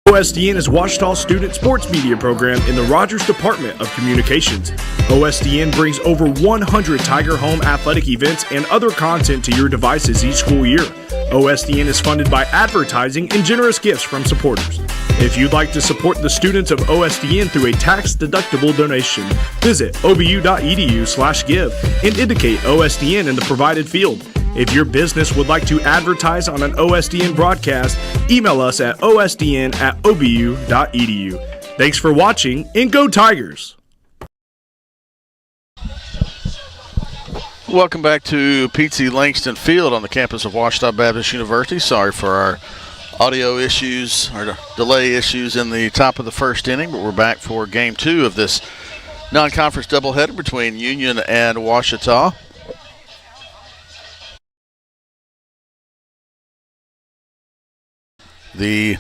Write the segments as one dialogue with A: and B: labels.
A: OSDN is Ouachita's student sports media program in the Rogers Department of Communications. OSDN brings over 100 Tiger Home athletic events and other content to your devices each school year. OSDN is funded by advertising and generous gifts from supporters. If you'd like to support the students of OSDN through a tax-deductible donation, visit obu.edu/give and indicate OSDN in the provided field. If your business would like to advertise on an OSDN broadcast, email us at osdn@obu.edu. Thanks for watching, and go Tigers!
B: Welcome back to Pete Langston Field on the campus of Ouachita Baptist University. Sorry for our audio issues or delay issues in the top of the first inning, but we're back for game 2 of this non-conference doubleheader between Union and Ouachita. The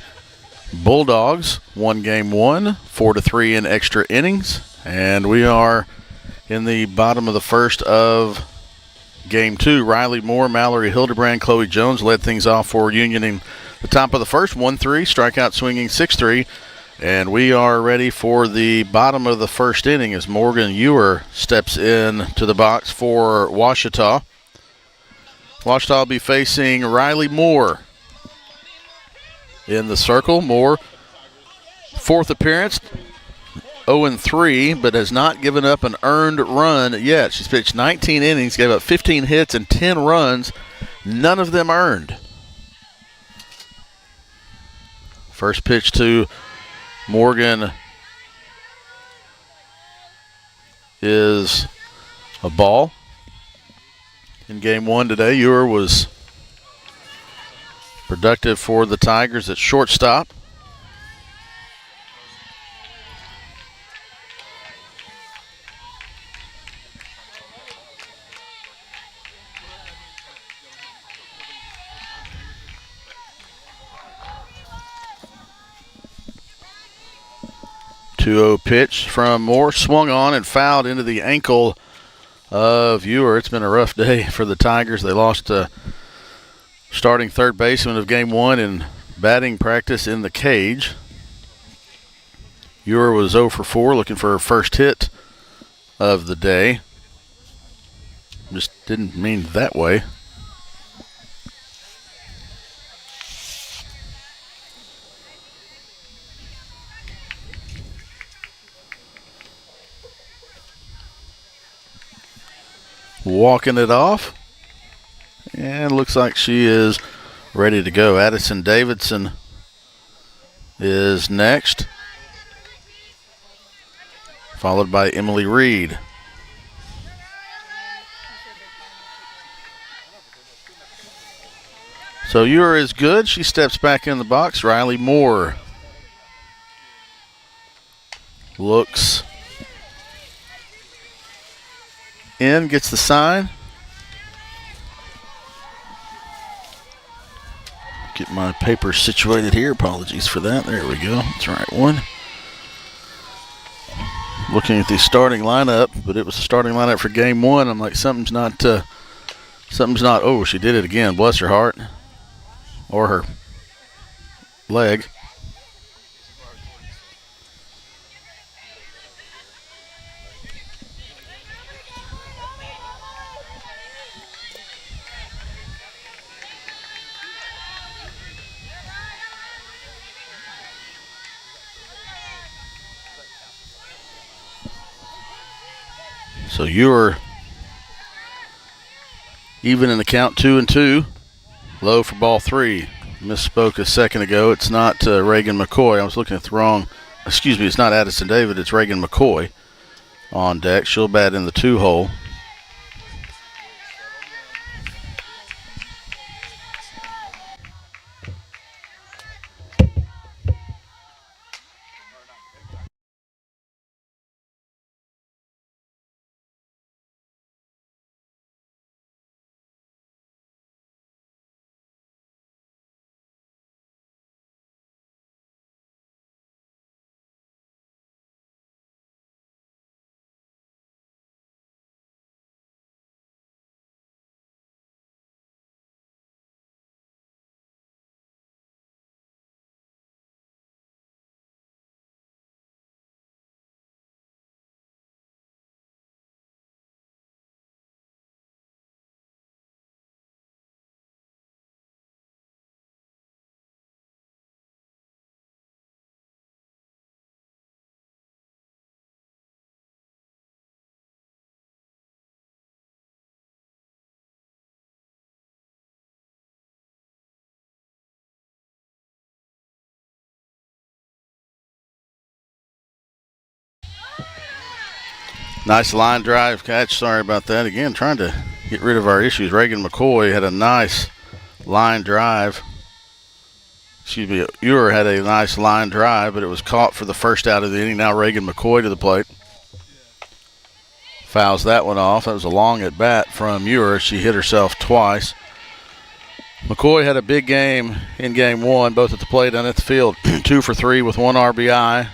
B: Bulldogs won game 1, 4-3 in extra innings, and we are in the bottom of the first of game 2. Riley Moore, Mallory Hildebrand, Chloe Jones led things off for Union in the top of the first, 1-3, strikeout swinging 6-3, and we are ready for the bottom of the first inning as Morgan Ewer steps in to the box for Ouachita. Ouachita will be facing Riley Moore in the circle. Moore, fourth appearance, 0-3, but has not given up an earned run yet. She's pitched 19 innings, gave up 15 hits and 10 runs, none of them earned. First pitch to Morgan is a ball. In game 1 today, Ewer was productive for the Tigers at shortstop. Two-0 pitch from Moore, swung on and fouled into the ankle of Ewer. It's been a rough day for the Tigers. They lost starting third baseman of game 1 in batting practice in the cage. Ewer was 0 for 4, looking for her first hit of the day. Just didn't mean that way. Walking it off. And looks like she is ready to go. Addison Davidson is next, followed by Emily Reed. So Ewer is good. She steps back in the box. Riley Moore looks in, gets the sign. Get my paper situated here. Apologies for that. There we go. That's the right one. Looking at the starting lineup, but it was the starting lineup for game 1. I'm like, something's not. Oh, she did it again. Bless her heart, or her leg. So Ewer even in the count, 2-2. Low for ball 3. Misspoke a second ago. It's not Reagan McCoy. I was looking at the wrong. Excuse me, it's not Addison David. It's Reagan McCoy on deck. She'll bat in the 2-hole. Nice line drive catch. Sorry about that. Again, trying to get rid of our issues. Reagan McCoy had a nice line drive. Excuse me, Ewer had a nice line drive, but it was caught for the first out of the inning. Now Reagan McCoy to the plate. Fouls that one off. That was a long at bat from Ewer. She hit herself twice. McCoy had a big game in game one, both at the plate and at the field. 2 for 3 with 1 RBI.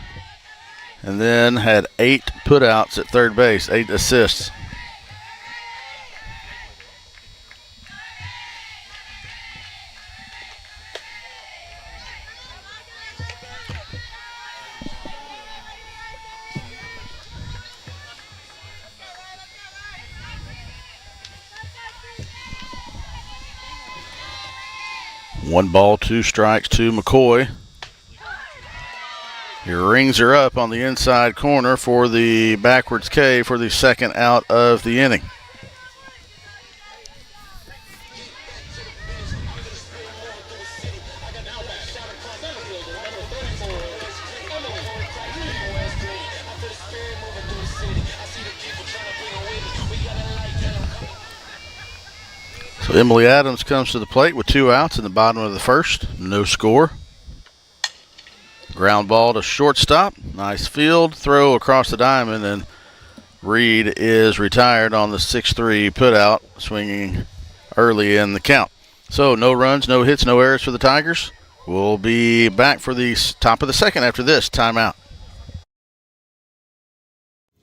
B: And then had 8 putouts at third base, 8 assists. One ball, 2 strikes to McCoy. He rings her up on the inside corner for the backwards K for the second out of the inning. So Emily Adams comes to the plate with 2 outs in the bottom of the first. No score. Ground ball to shortstop. Nice field throw across the diamond, and Reed is retired on the 6-3 putout, swinging early in the count. So no runs, no hits, no errors for the Tigers. We'll be back for the top of the second after this timeout.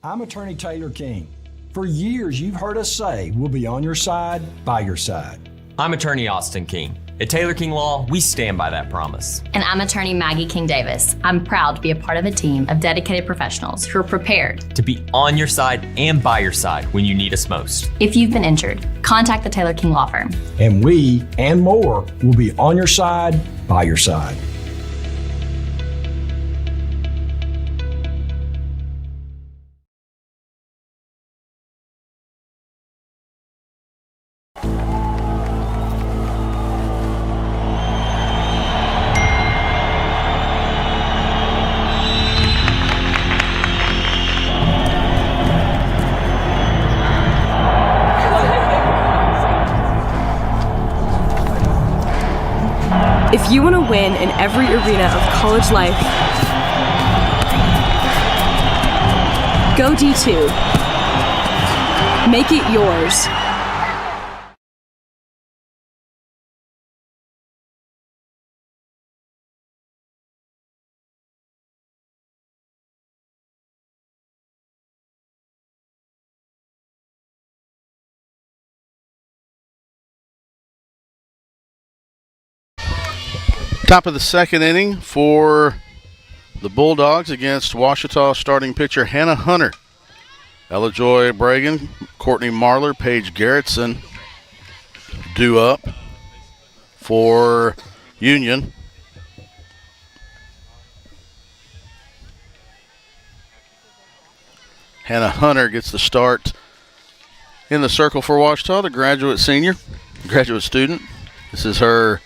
C: I'm attorney Taylor King. For years, you've heard us say we'll be on your side, by your side.
D: I'm attorney Austin King. At Taylor King Law, we stand by that promise.
E: And I'm attorney Maggie King Davis. I'm proud to be a part of a team of dedicated professionals who are prepared
D: to be on your side and by your side when you need us most.
E: If you've been injured, contact the Taylor King Law Firm.
C: And we, and more, will be on your side, by your side.
F: If you want to win in every arena of college life, go D2. Make it yours.
B: Top of the second inning for the Bulldogs against Ouachita starting pitcher Hannah Hunter. Ella Joy Bragan, Courtney Marler, Paige Garrettson due up for Union. Hannah Hunter gets the start in the circle for Ouachita, the graduate student. This is her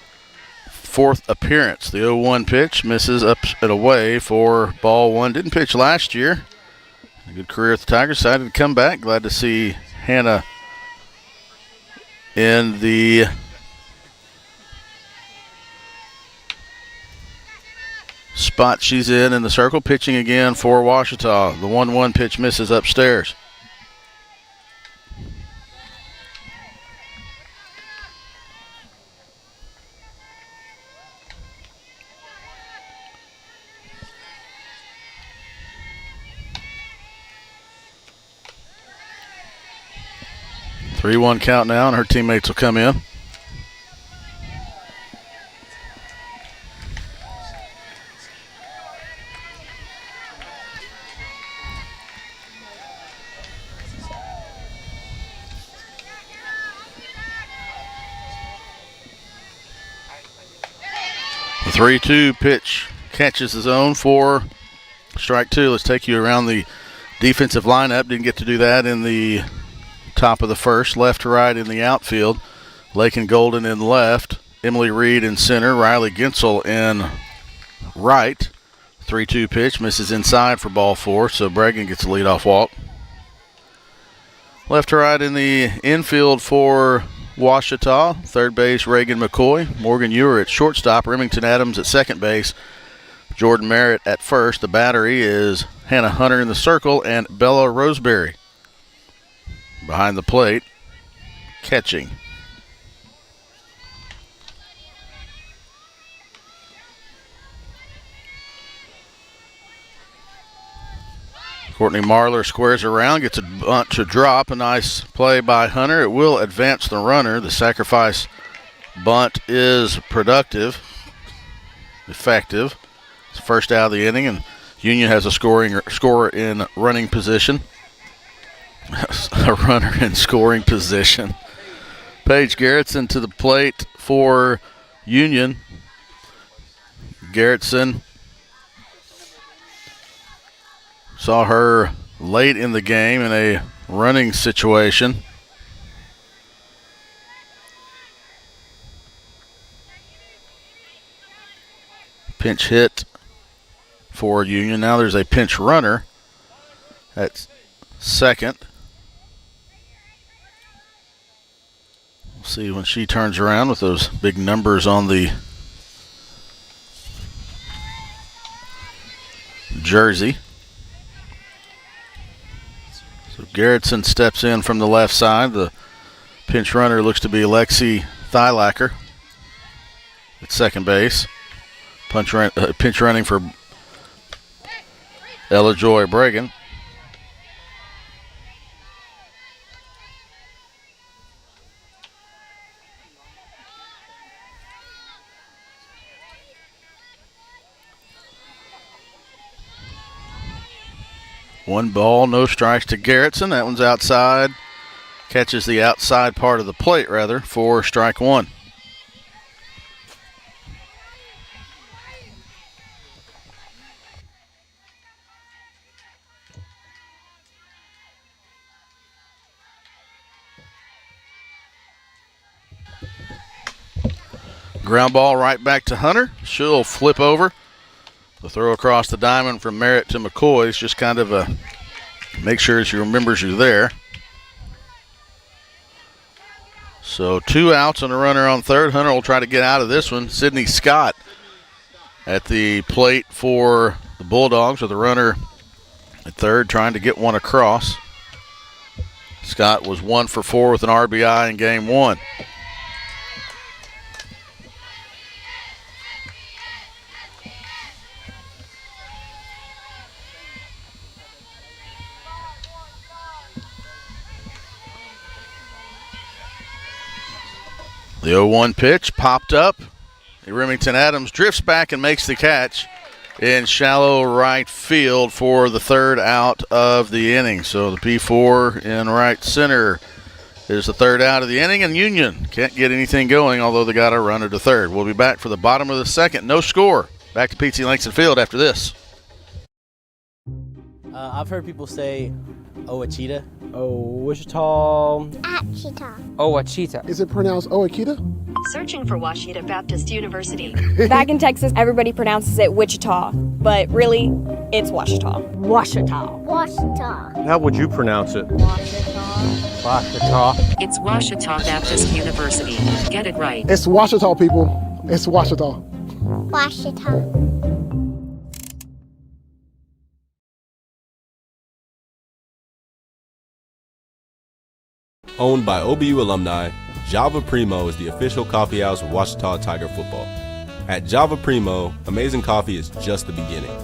B: 4th appearance. The 0-1 pitch misses up and away for ball 1. Didn't pitch last year. A good career at the Tigers. Decided to come back. Glad to see Hannah in the spot she's in the circle. Pitching again for Ouachita. The 1-1 pitch misses upstairs. Three 3-1 count now, and her teammates will come in. The 3-2 pitch catches the zone for strike 2. Let's take you around the defensive lineup. Didn't get to do that in the top of the first. Left to right in the outfield. Lakin Golden in left. Emily Reed in center. Riley Gensel in right. 3-2 pitch misses inside for ball 4, so Bragan gets a leadoff walk. Left to right in the infield for Ouachita, third base Reagan McCoy, Morgan Ewer at shortstop, Remington Adams at second base, Jordan Merritt at first. The battery is Hannah Hunter in the circle and Bella Roseberry behind the plate, catching. Courtney Marlar squares around, gets a bunt to drop. A nice play by Hunter. It will advance the runner. The sacrifice bunt is productive, effective. It's the first out of the inning, and Union has a scorer in running position. A runner in scoring position. Paige Garrettson to the plate for Union. Garrettson saw her late in the game in a running situation. Pinch hit for Union. Now there's a pinch runner at second. We'll see when she turns around with those big numbers on the jersey. So Garrettson steps in from the left side. The pinch runner looks to be Lexi Thylacker at second base. Pinch running for Ella Joy Bregan. One ball, no strikes to Garrettson. That one's outside. Catches the outside part of the plate, rather, for strike one. Ground ball right back to Hunter. She'll flip over. The throw across the diamond from Merritt to McCoy is just kind of a make sure she remembers you're there. So 2 outs and a runner on third. Hunter will try to get out of this one. Sydney Scott at the plate for the Bulldogs with the runner at third trying to get one across. Scott was 1 for 4 with an RBI in game one. The 0-1 pitch popped up. Remington Adams drifts back and makes the catch in shallow right field for the third out of the inning. So the P4 in right center is the third out of the inning, and Union can't get anything going, although they got a runner to third. We'll be back for the bottom of the second. No score. Back to P.T. Langston Field after this.
G: I've heard people say Ouachita.
H: Wichita.
I: Achita.
H: Ouachita.
J: Is it pronounced Ouachita?
K: Searching for Ouachita Baptist University.
F: Back in Texas, everybody pronounces it Wichita, but really, it's Ouachita.
I: Ouachita. Ouachita.
H: How would you pronounce it?
I: Ouachita.
H: Ouachita.
K: It's Ouachita Baptist University. Get it right.
J: It's Ouachita, people. It's Ouachita.
I: Ouachita.
L: Owned by OBU alumni, Java Primo is the official coffee house of Ouachita Tiger football. At Java Primo, amazing coffee is just the beginning.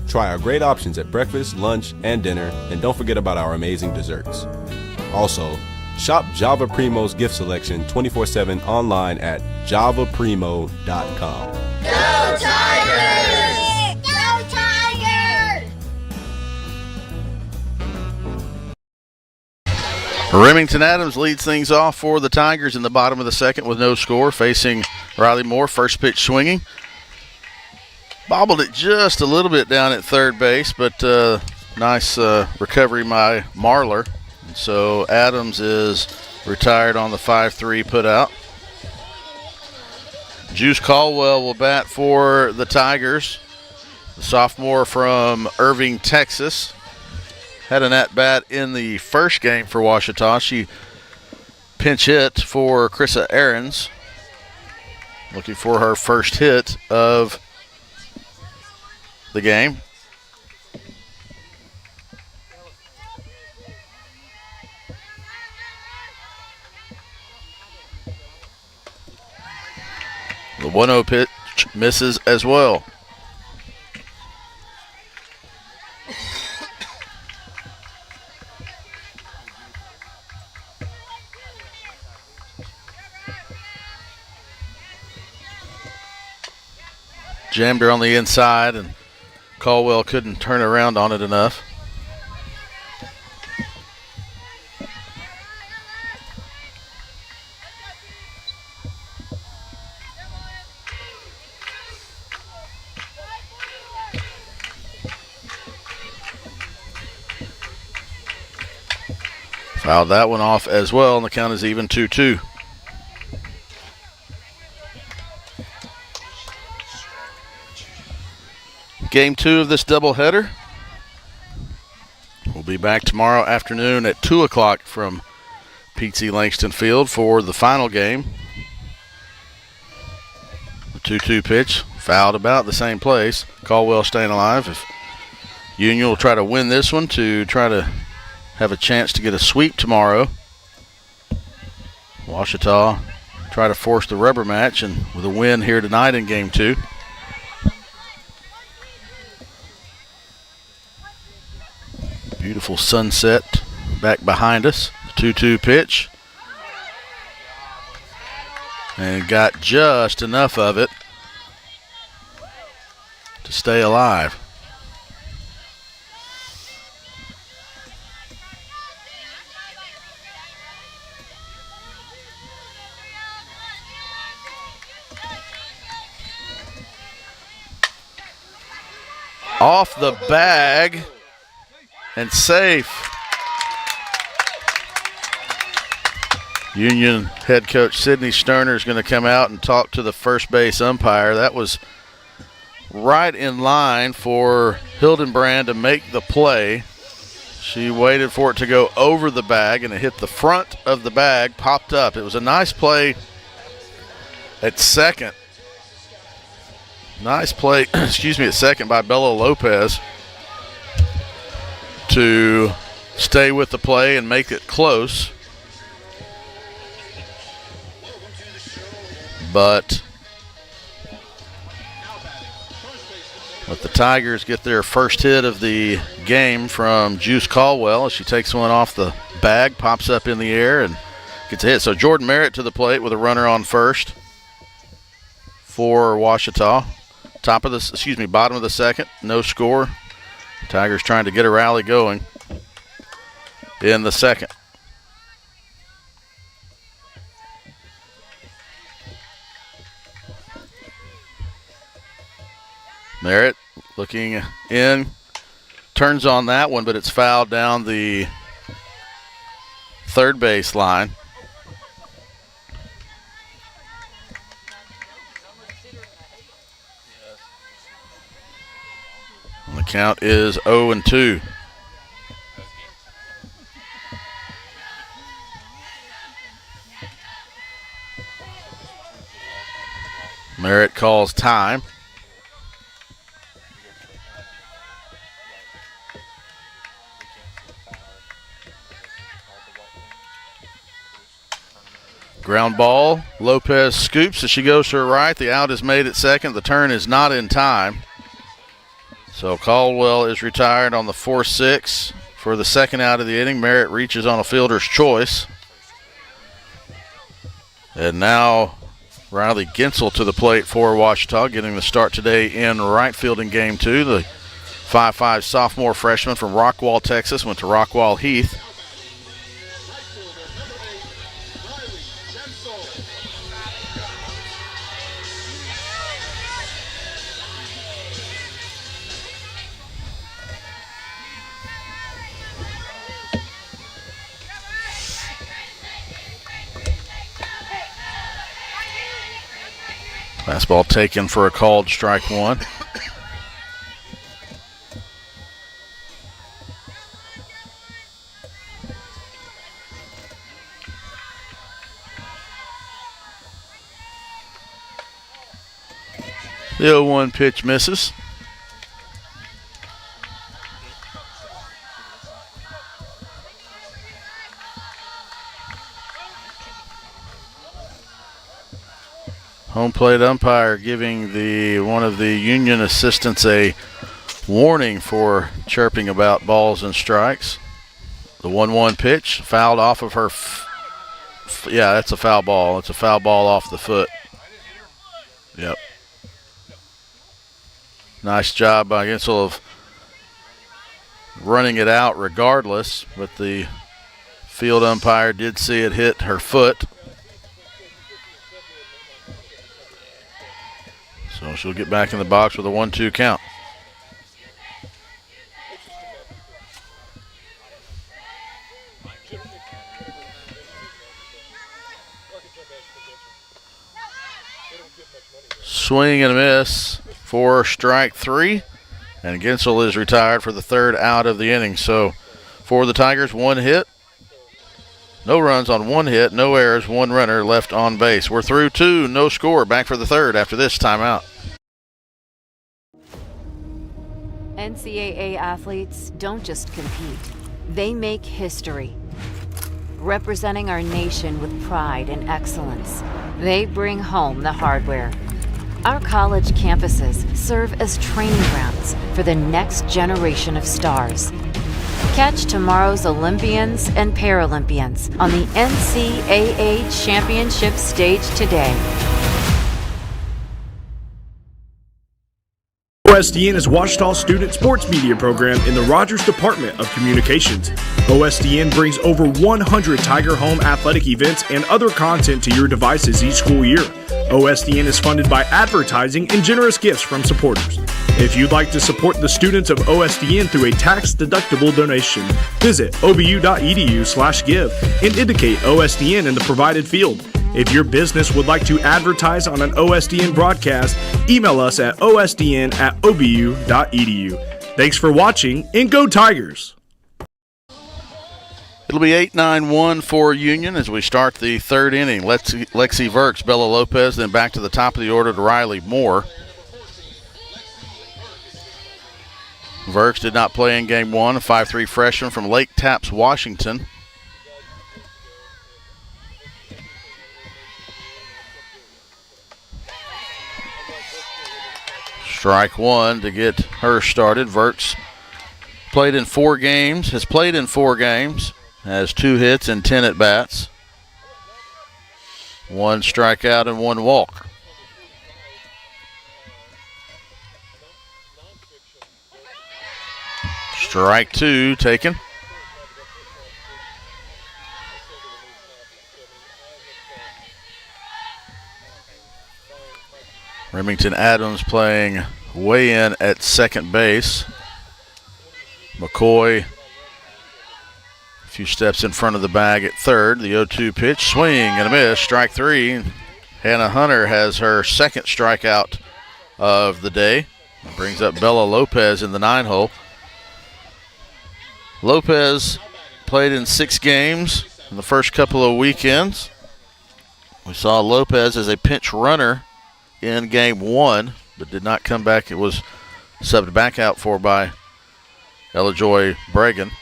L: Try our great options at breakfast, lunch, and dinner, and don't forget about our amazing desserts. Also, shop Java Primo's gift selection 24/7 online at javaprimo.com.
I: Go Tigers! Go Tigers!
B: Remington Adams leads things off for the Tigers in the bottom of the second with no score, facing Riley Moore. First pitch swinging. Bobbled it just a little bit down at third base, but nice recovery by Marlar. So Adams is retired on the 5-3 put out. Juice Caldwell will bat for the Tigers. The sophomore from Irving, Texas. had an at-bat in the first game for Ouachita. She pinch hit for Krissa Ahrens, looking for her first hit of the game. The 1-0 pitch misses as well. Jammed her on the inside, and Caldwell couldn't turn around on it enough. Fouled that one off as well, and the count is even 2-2. Game 2 of this doubleheader. We'll be back tomorrow afternoon at 2 o'clock from Pete Langston Field for the final game. The 2-2 pitch, fouled about the same place. Caldwell staying alive. If Union will try to win this one to try to have a chance to get a sweep tomorrow. Ouachita try to force the rubber match, and with a win here tonight in Game 2. Beautiful sunset back behind us. 2-2 pitch. And got just enough of it to stay alive. Off the bag and safe. Union head coach Sydney Sterner is going to come out and talk to the first base umpire. That was right in line for Hildenbrand to make the play. She waited for it to go over the bag, and it hit the front of the bag, popped up. It was a nice play at second. Nice play, at second by Bella Lopez to stay with the play and make it close. But let the Tigers get their first hit of the game from Juice Caldwell as she takes one off the bag, pops up in the air, and gets a hit. So Jordan Merritt to the plate with a runner on first for Ouachita. Bottom of the second, no score. Tigers trying to get a rally going in the second. Merritt looking in, turns on that one, but it's fouled down the third base line. And the count is 0-2. Merritt calls time. Ground ball. Lopez scoops as she goes to her right. The out is made at second. The turn is not in time. So Caldwell is retired on the 4-6 for the second out of the inning. Merritt reaches on a fielder's choice. And now Riley Gensel to the plate for Ouachita, getting the start today in right field in Game 2. The 5'5" sophomore freshman from Rockwall, Texas, went to Rockwall Heath. Fastball taken for a called strike one. The 0-1 pitch misses. Home plate umpire giving one of the Union assistants a warning for chirping about balls and strikes. The 1-1 pitch fouled off of her. Yeah, that's a foul ball. It's a foul ball off the foot. Yep. Nice job by Gensel of running it out regardless, but the field umpire did see it hit her foot. So she'll get back in the box with a 1-2 count. Swing and a miss for strike 3. And Gensel is retired for the 3rd out of the inning. So for the Tigers, 1 hit. No runs on 1 hit, no errors, 1 runner left on base. We're through 2, no score. Back for the 3rd after this timeout.
M: NCAA athletes don't just compete, they make history. Representing our nation with pride and excellence, they bring home the hardware. Our college campuses serve as training grounds for the next generation of stars. Catch tomorrow's Olympians and Paralympians on the NCAA Championship stage today.
A: OSDN is Ouachita's student sports media program in the Rogers Department of Communications. OSDN brings over 100 Tiger Home athletic events and other content to your devices each school year. OSDN is funded by advertising and generous gifts from supporters. If you'd like to support the students of OSDN through a tax-deductible donation, visit obu.edu/give and indicate OSDN in the provided field. If your business would like to advertise on an OSDN broadcast, email us at osdn@obu.edu. Thanks for watching, and go Tigers!
B: It'll be 8-9-1 for Union as we start the 3rd inning. Lexi Virks, Bella Lopez, then back to the top of the order to Riley Moore. Virks did not play in game 1, a 5'3" freshman from Lake Tapps, Washington. Strike 1 to get her started. Virks has played in 4 games, has 2 hits and 10 at-bats. 1 strikeout and 1 walk. Strike 2 taken. Remington Adams playing way in at second base. McCoy a few steps in front of the bag at third. The 0-2 pitch, swing and a miss, strike 3. Hannah Hunter has her 2nd strikeout of the day. That brings up Bella Lopez in the 9-hole. Lopez played in 6 games in the first couple of weekends. We saw Lopez as a pinch runner in game 1, but did not come back. It was subbed back out for by Ella Joy Bregan.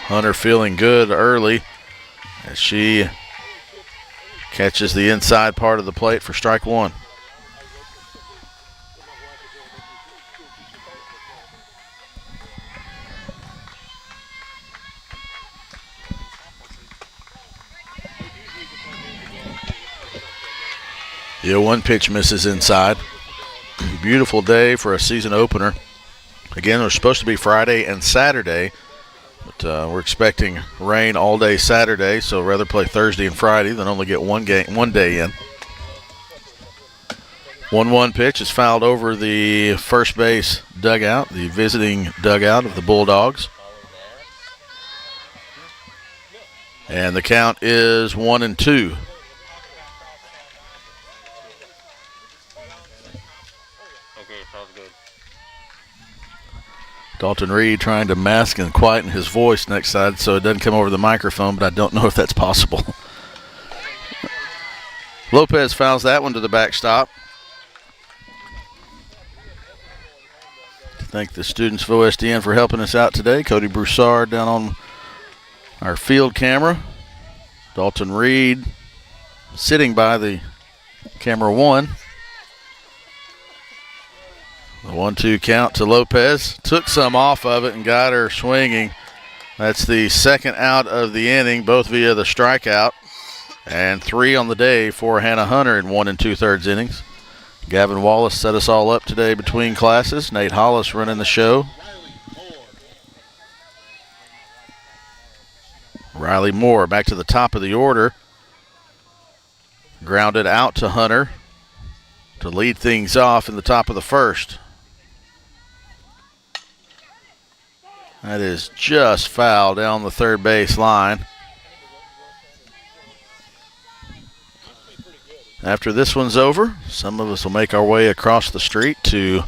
B: Hunter feeling good early as she catches the inside part of the plate for strike 1. The 0-1 pitch misses inside. Beautiful day for a season opener. Again, it was supposed to be Friday and Saturday, but we're expecting rain all day Saturday, so rather play Thursday and Friday than only get one day in. 1-1 pitch is fouled over the first base dugout, the visiting dugout of the Bulldogs. And the count is 1-2. Dalton Reed trying to mask and quieten his voice next side so it doesn't come over the microphone, but I don't know if that's possible. Lopez fouls that one to the backstop. Thank the students of OSDN for helping us out today. Cody Broussard down on our field camera. Dalton Reed sitting by the camera one. The 1-2 count to Lopez. Took some off of it and got her swinging. That's the second out of the inning, both via the strikeout. And 3 on the day for Hannah Hunter in 1 2/3 innings. Gavin Wallace set us all up today between classes. Nate Hollis running the show. Riley Moore back to the top of the order. Grounded out to Hunter to lead things off in the top of the first. That is just foul down the third base line. After this one's over, some of us will make our way across the street to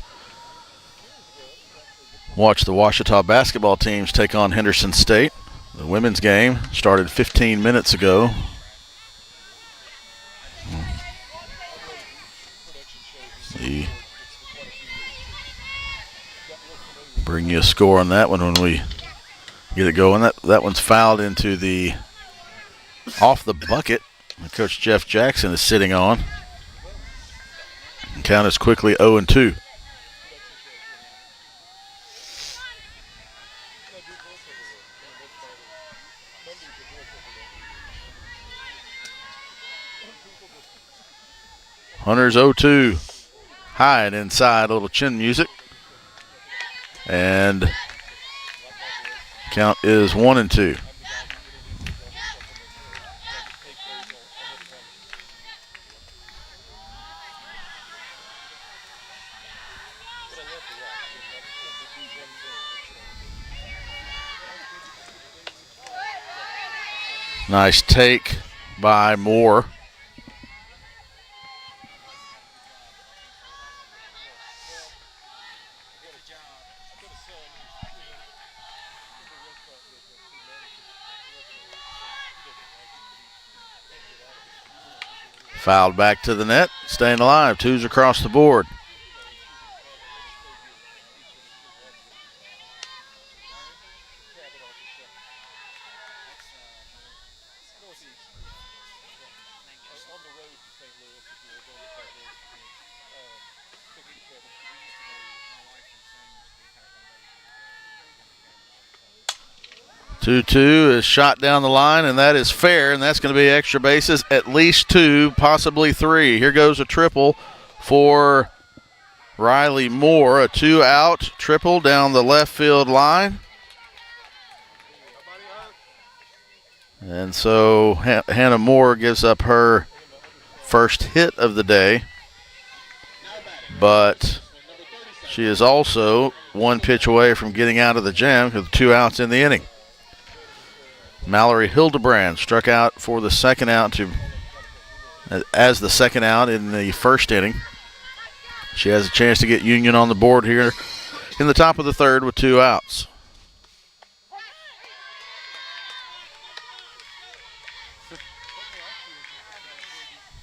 B: watch the Ouachita basketball teams take on Henderson State. The women's game started 15 minutes ago. Bring you a score on that one when we get it going. That one's fouled into the off the bucket. Coach Jeff Jackson is sitting on. And count is quickly 0-2. Hunter's 0-2. High and inside, a little chin music. And count is 1-2. Nice take by Moore. Fouled back to the net, staying alive. 2s across the board. Two is shot down the line, and that is fair, and that's going to be extra bases, at least 2, possibly 3. Here goes a triple for Riley Moore, a 2-out triple down the left field line. And so Hannah Moore gives up her first hit of the day, but she is also 1 pitch away from getting out of the jam with 2 outs in the inning. Mallory Hildebrand struck out for the second out as the second out in the first inning. She has a chance to get Union on the board here in the top of the third with 2 outs.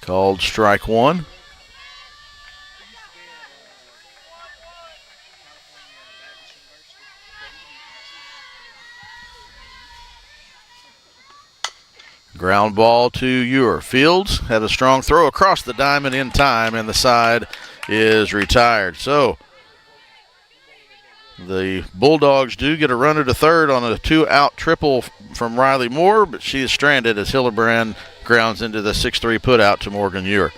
B: Called strike 1. Ground ball to Ewer. Fields had a strong throw across the diamond in time, and the side is retired. So the Bulldogs do get a runner to third on a 2-out triple from Riley Moore, but she is stranded as Hildebrand grounds into the 6-3 putout to Morgan Ewer.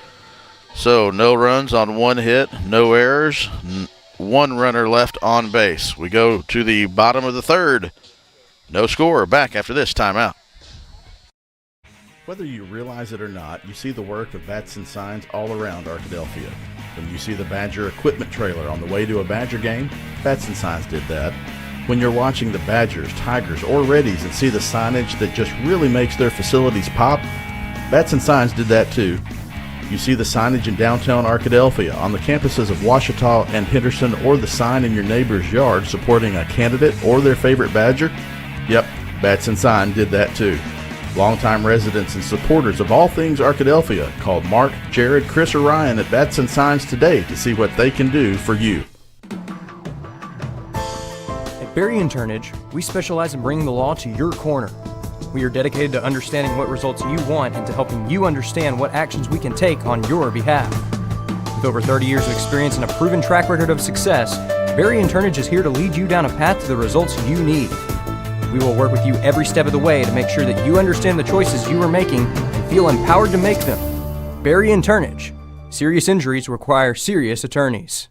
B: So no runs on 1 hit, no errors, 1 runner left on base. We go to the bottom of the third. No score. Back after this timeout.
N: Whether you realize it or not, you see the work of bats and signs all around Arkadelphia. When you see the Badger equipment trailer on the way to a Badger game, Bats and Signs did that. When you're watching the Badgers, Tigers, or Reddies and see the signage that just really makes their facilities pop, Bats and Signs did that too. You see the signage in downtown Arkadelphia, on the campuses of Ouachita and Henderson, or the sign in your neighbor's yard supporting a candidate or their favorite Badger? Yep, Bats and Sign did that too. Longtime residents and supporters of all things Arkadelphia called Mark, Jared, Chris, or Ryan at Bats and Signs today to see what they can do for you.
O: At Berry and Turnage, we specialize in bringing the law to your corner. We are dedicated to understanding what results you want and to helping you understand what actions we can take on your behalf. With over 30 years of experience and a proven track record of success, Berry and Turnage is here to lead you down a path to the results you need. We will work with you every step of the way to make sure that you understand the choices you are making and feel empowered to make them. Berry and Turnage. Serious injuries require serious attorneys.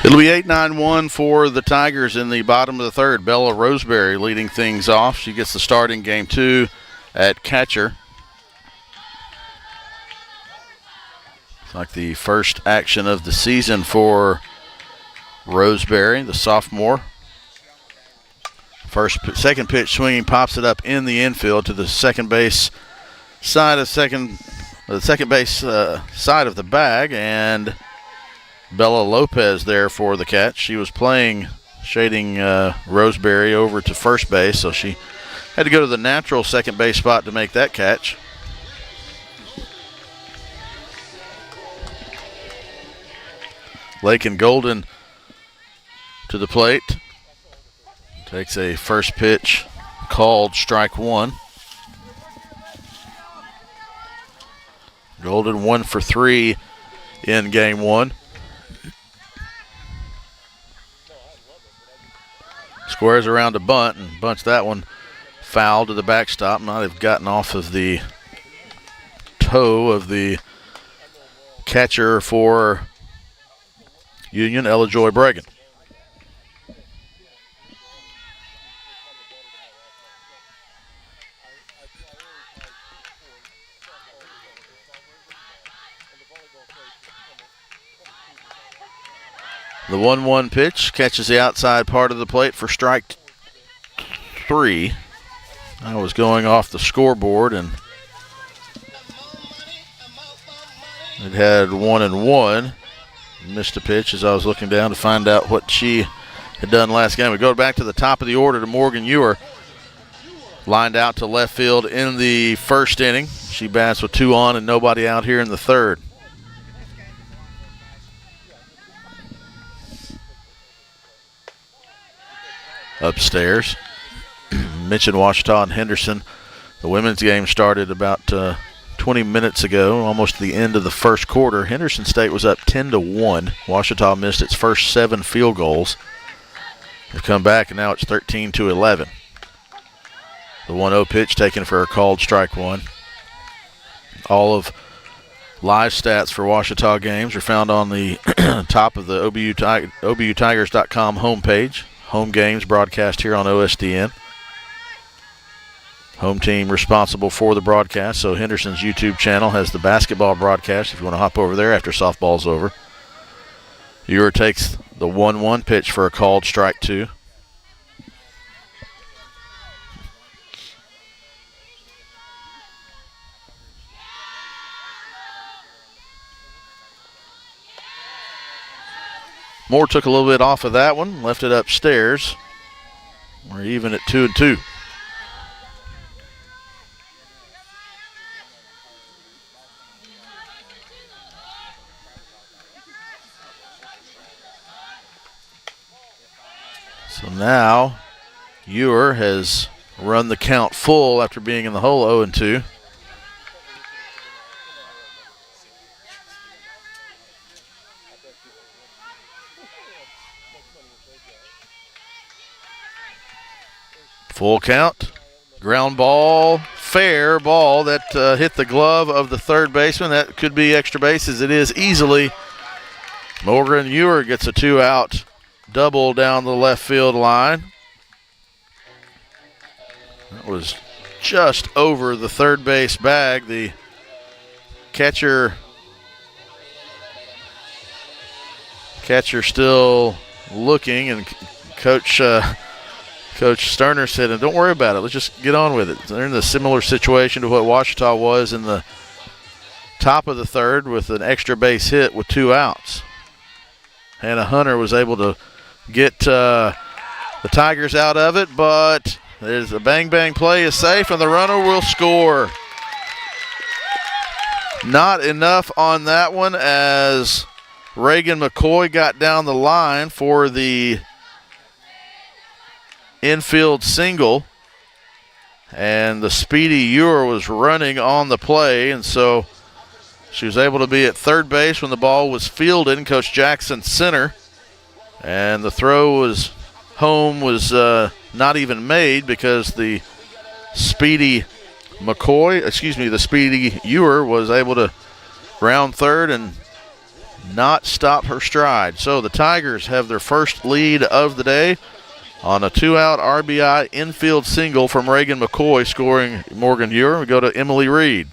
B: It'll be 8-9-1 for the Tigers in the bottom of the third. Bella Roseberry leading things off. She gets the start in game 2 at catcher. It's like the first action of the season for Roseberry, the sophomore. Second pitch swinging, pops it up in the infield to the second base side of side of the bag, and Bella Lopez there for the catch. She was shading Roseberry over to first base, so she had to go to the natural second base spot to make that catch. Lakin Golden to the plate. Takes a first pitch called strike one. Golden 1 for 3 in game 1. Squares around a bunt and bunts that one foul to the backstop. Might have gotten off of the toe of the catcher for Union, Ella Joy Bregan. The 1-1 pitch catches the outside part of the plate for strike 3. I was going off the scoreboard and it had 1-1. Missed a pitch as I was looking down to find out what she had done last game. We go back to the top of the order to Morgan Ewer. Lined out to left field in the first inning. She bats with 2 on and nobody out here in the third. Upstairs, mentioned Ouachita and Henderson. The women's game started about 20 minutes ago, almost the end of the first quarter. Henderson State was up 10-1. Ouachita missed its first 7 field goals. They've come back and now it's 13-11. The 1-0 pitch taken for a called strike one. All of live stats for Ouachita games are found on the top of the OBUTigers.com homepage. Home games broadcast here on OSDN. Home team responsible for the broadcast, so Henderson's YouTube channel has the basketball broadcast if you want to hop over there after softball's over. Ewer takes the 1-1 pitch for a called strike 2. Moore took a little bit off of that one, left it upstairs. We're even at 2-2. So now Ewer has run the count full after being in the hole 0-2. Full count, ground ball, fair ball that hit the glove of the third baseman. That could be extra bases. It is easily. Morgan Ewer gets a 2-out double down the left field line. That was just over the third base bag. The catcher still looking, and Coach Sterner said, don't worry about it. Let's just get on with it. They're in a similar situation to what Ouachita was in the top of the third with an extra base hit with 2 outs. Hannah Hunter was able to get the Tigers out of it, but There's a bang-bang play is safe, and the runner will score. Not enough on that one as Reagan McCoy got down the line for the infield single. And the speedy Ewer was running on the play, and so she was able to be at third base when the ball was fielded, and Coach Jackson center. And the throw was home was not even made because the speedy the speedy Ewer was able to round third and not stop her stride. So the Tigers have their first lead of the day on a 2-out RBI infield single from Reagan McCoy, scoring Morgan Ewer. We go to Emily Reed.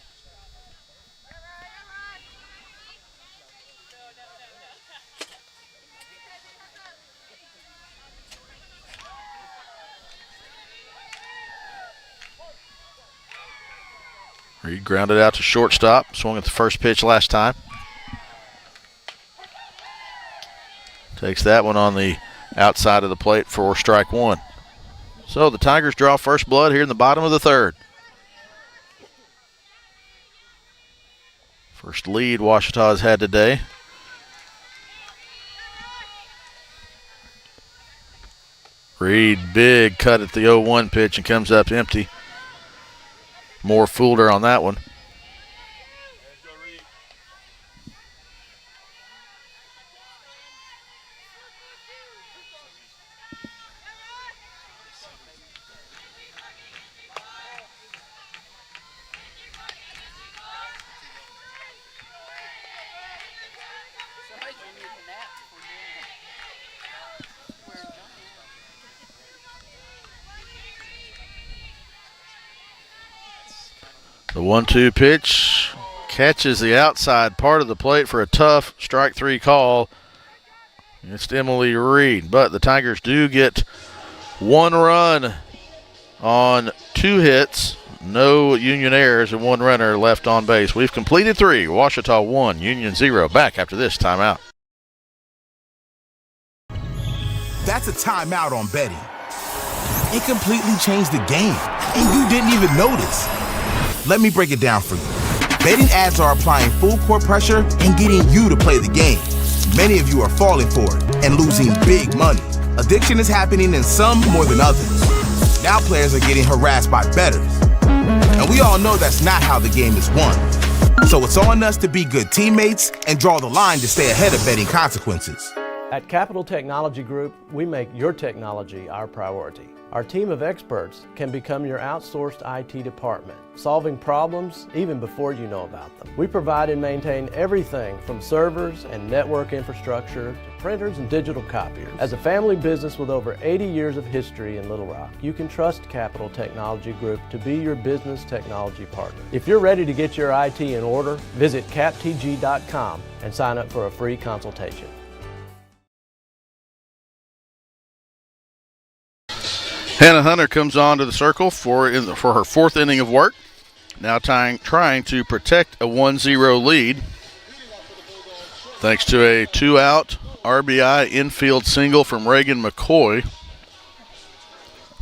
B: Reed grounded out to shortstop, swung at the first pitch last time. Takes that one on the outside of the plate for strike one. So the Tigers draw first blood here in the bottom of the third. First lead Ouachita has had today. Reed, big cut at the 0-1 pitch and comes up empty. Moore fooled her on that one. The 1-2 pitch catches the outside part of the plate for a tough strike three call against Emily Reed. But the Tigers do get one run on 2 hits, no Union errors, and 1 runner left on base. We've completed 3. Ouachita 1, Union 0. Back after this timeout.
P: That's a timeout on betting. It completely changed the game, and you didn't even notice. Let me break it down for you. Betting ads are applying full court pressure and getting you to play the game. Many of you are falling for it and losing big money. Addiction is happening in some more than others. Now players are getting harassed by bettors. And we all know that's not how the game is won. So it's on us to be good teammates and draw the line to stay ahead of betting consequences.
Q: At Capital Technology Group, we make your technology our priority. Our team of experts can become your outsourced IT department, solving problems even before you know about them. We provide and maintain everything from servers and network infrastructure to printers and digital copiers. As a family business with over 80 years of history in Little Rock, you can trust Capital Technology Group to be your business technology partner. If you're ready to get your IT in order, visit captg.com and sign up for a free consultation.
B: Hannah Hunter comes onto the circle for her 4th inning of work. Now trying to protect a 1-0 lead. Thanks to a 2-out RBI infield single from Reagan McCoy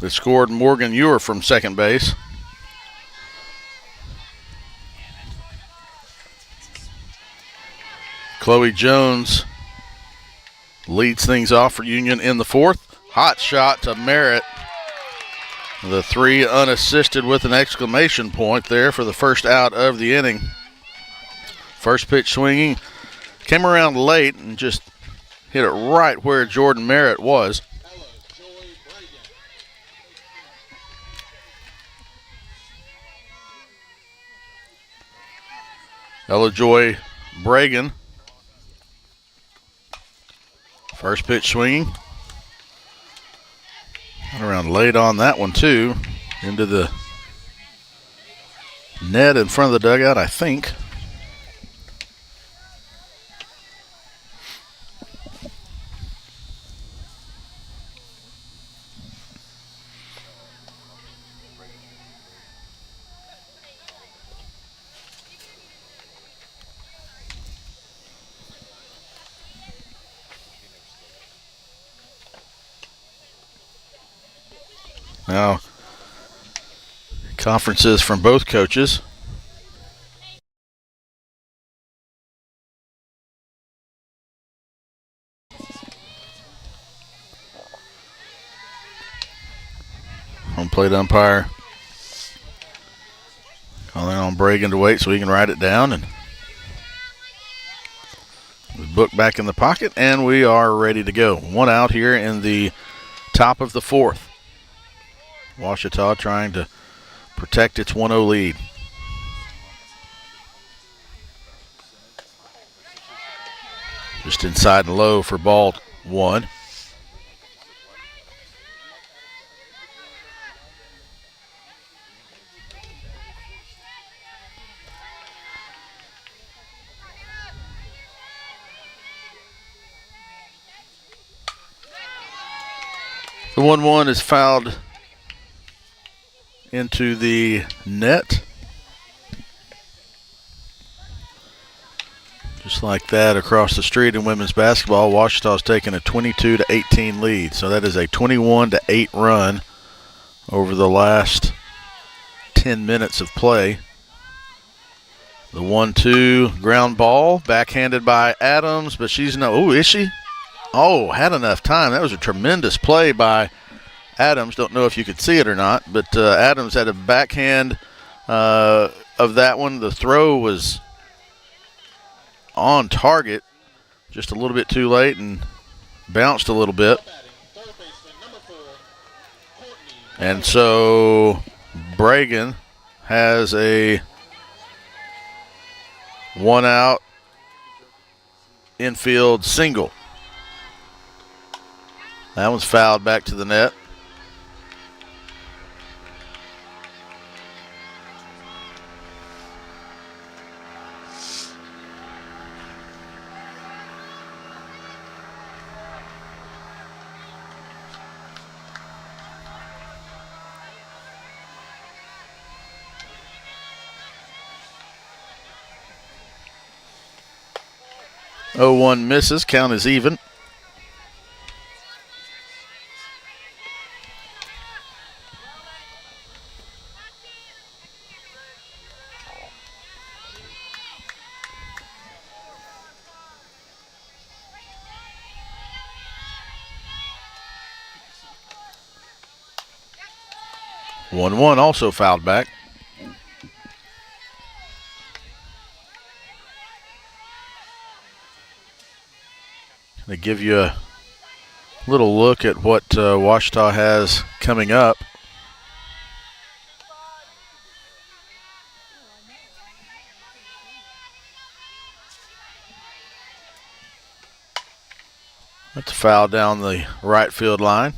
B: that scored Morgan Ewer from second base. Chloe Jones leads things off for Union in the 4th. Hot shot to Merritt. The 3 unassisted with an exclamation point there for the first out of the inning. First pitch swinging, came around late and just hit it right where Jordan Merritt was. Ella Joy Bragan. First pitch swinging. Around late on that one too, into the net in front of the dugout, I think. Now, Conferences from both coaches. Home plate umpire calling on Bragan to wait so he can write it down, and the book back in the pocket, and we are ready to go. One out here in the top of the fourth. Ouachita trying to protect its 1-0 lead. Just inside and low for ball one. The 1-1 is fouled into the net. Just like that across the street in women's basketball, Ouachita's taken a 22-18 lead. So that is a 21-8 run over the last 10 minutes of play. The 1-2 ground ball, backhanded by Adams, but she's no, oh, is she? Oh, had enough time. That was a tremendous play by Adams. Don't know if you could see it or not, but Adams had a backhand of that one. The throw was on target, just a little bit too late and bounced a little bit. And so Bragan has a one out infield single. That one's fouled back to the net. Oh, 1 misses. Count is even. One also fouled back. They give you a little look at what Ouachita has coming up. That's a foul down the right field line.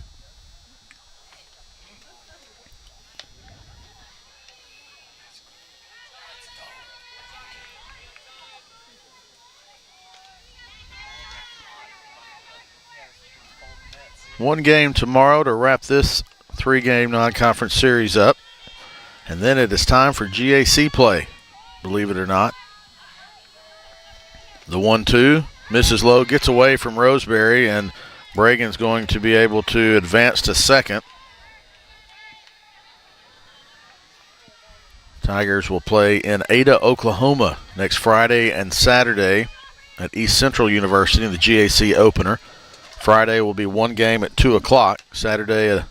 B: One game tomorrow to wrap this 3-game non-conference series up. And then it is time for GAC play, believe it or not. The 1-2 misses low, gets away from Roseberry, and Bragan's going to be able to advance to second. Tigers will play in Ada, Oklahoma next Friday and Saturday at East Central University in the GAC opener. Friday will be one game at 2 o'clock. Saturday, a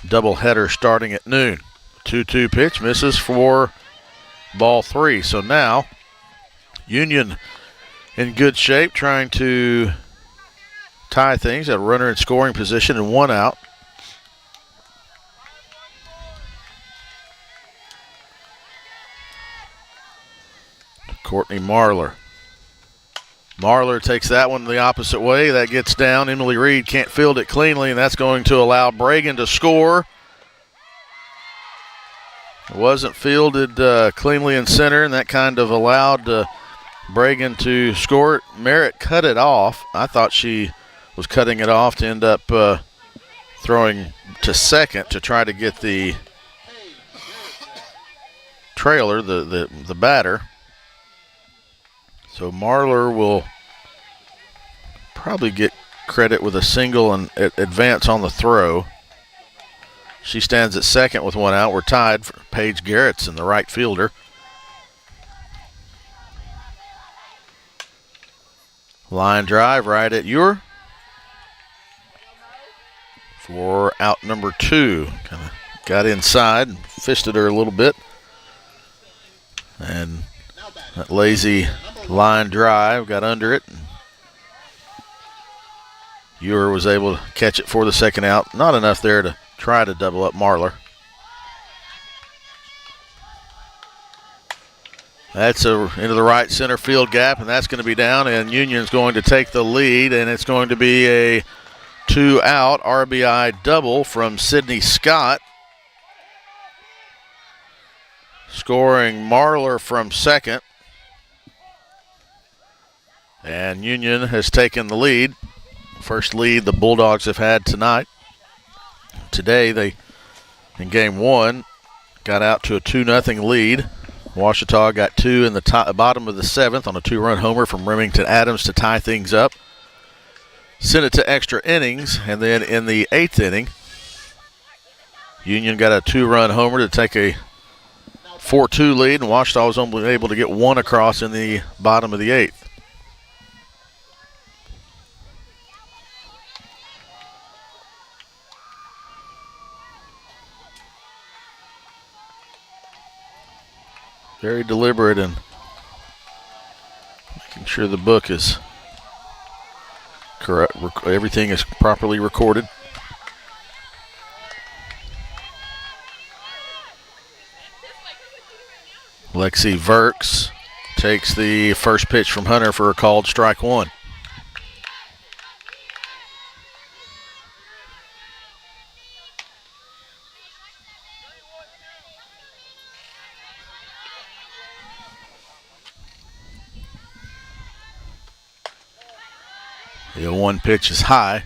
B: doubleheader starting at noon. 2-2 pitch misses for ball 3. So now, Union in good shape, trying to tie things. A runner in scoring position and one out. Courtney Marlar. Marlar takes that one the opposite way. That gets down. Emily Reed can't field it cleanly, and that's going to allow Bragan to score. It wasn't fielded cleanly in center, and that kind of allowed Bragan to score it. Merritt cut it off. I thought she was cutting it off to end up throwing to second to try to get the trailer, the batter. So Marlar will probably get credit with a single and advance on the throw. She stands at second with one out. We're tied for Paige Garrettson, the right fielder. Line drive right at Ewer for out number 2. Kind of got inside and fisted her a little bit. And that lazy line drive got under it. Ewer was able to catch it for the second out. Not enough there to try to double up Marlar. That's into the right center field gap, and that's going to be down, and Union's going to take the lead, and it's going to be a 2-out RBI double from Sydney Scott. Scoring Marlar from second. And Union has taken the lead. First lead the Bulldogs have had tonight. Today they, in game 1, got out to a 2-0 lead. Ouachita got 2 in the bottom of the 7th on a 2-run homer from Remington Adams to tie things up. Sent it to extra innings, and then in the 8th inning, Union got a 2-run homer to take a 4-2 lead, and Ouachita was only able to get 1 across in the bottom of the 8th. Very deliberate and making sure the book is correct. Everything is properly recorded. Lexi Verks takes the first pitch from Hunter for a called strike 1. The 1 pitch is high.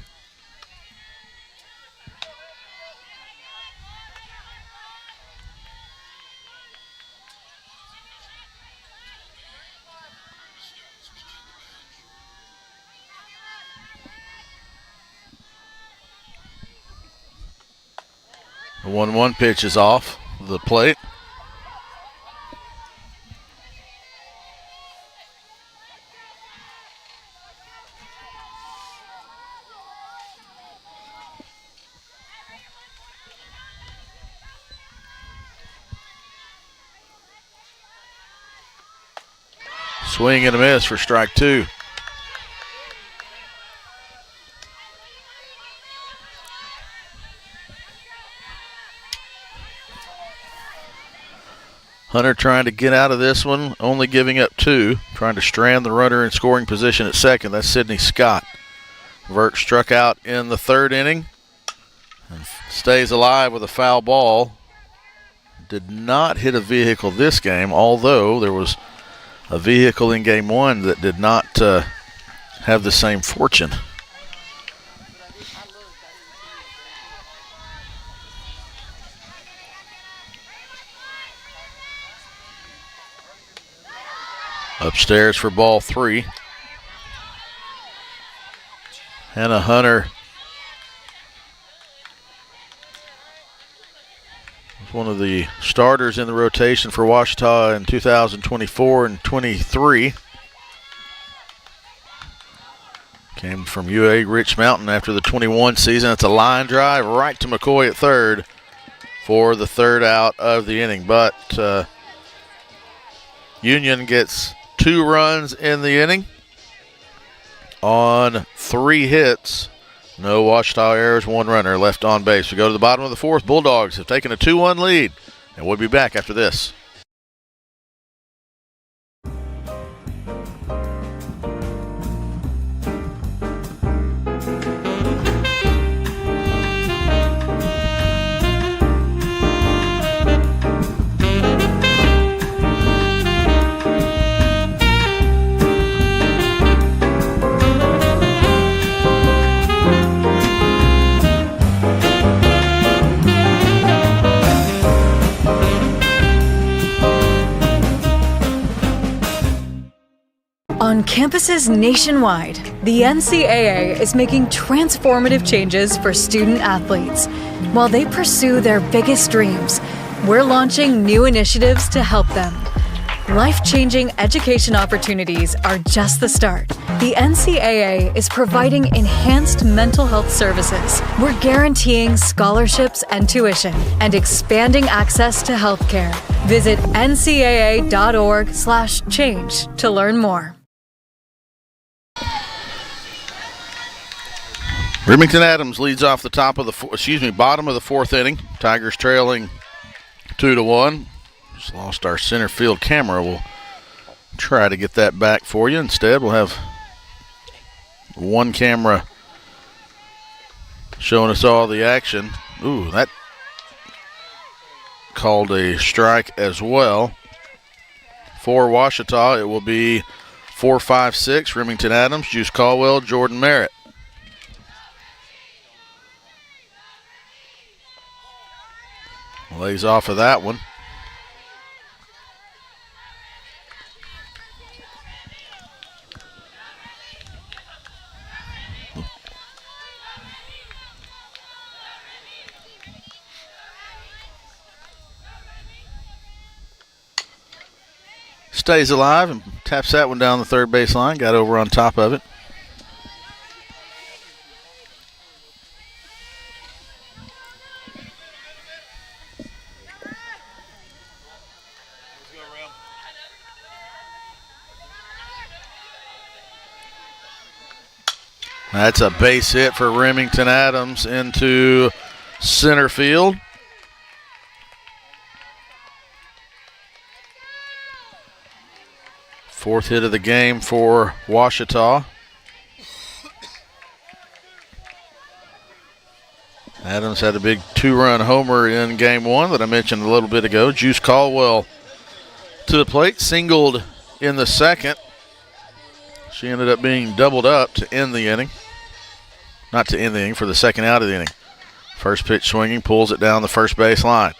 B: The 1-1 pitch is off the plate. Swing and a miss for strike 2. Hunter trying to get out of this one, only giving up 2, trying to strand the runner in scoring position at second. That's Sydney Scott. Vert struck out in the 3rd inning and stays alive with a foul ball. Did not hit a vehicle this game, although there was a vehicle in game 1 that did not have the same fortune. Upstairs for ball 3. Hannah Hunter was one of the starters in the rotation for Ouachita in 2024 and 23. Came from UA Rich Mountain after the 21 season. It's a line drive right to McCoy at 3rd for the 3rd out of the inning. But Union gets 2 runs in the inning on 3 hits. No Ouachita errors, 1 runner left on base. We go to the bottom of the 4th. Bulldogs have taken a 2-1 lead, and we'll be back after this.
R: On campuses nationwide, the NCAA is making transformative changes for student athletes. While they pursue their biggest dreams, we're launching new initiatives to help them. Life-changing education opportunities are just the start. The NCAA is providing enhanced mental health services. We're guaranteeing scholarships and tuition and expanding access to healthcare. Visit ncaa.org/change to learn more.
B: Remington Adams leads off the bottom of the fourth inning. Tigers trailing 2-1. Just lost our center field camera. We'll try to get that back for you. Instead, we'll have one camera showing us all the action. Ooh, that called a strike as well. For Ouachita, it will be 4-5-6. Remington Adams, Juice Caldwell, Jordan Merritt. Lays off of that one. Stays alive and taps that one down the third base line. Got over on top of it. That's a base hit for Remington Adams into center field. Fourth hit of the game for Ouachita. Adams had a big two-run homer in game one that I mentioned a little bit ago. Juice Caldwell to the plate, singled in the second. She ended up being doubled up to end the inning. Not to end the inning, for the second out of the inning. First pitch swinging, pulls it down the first base line.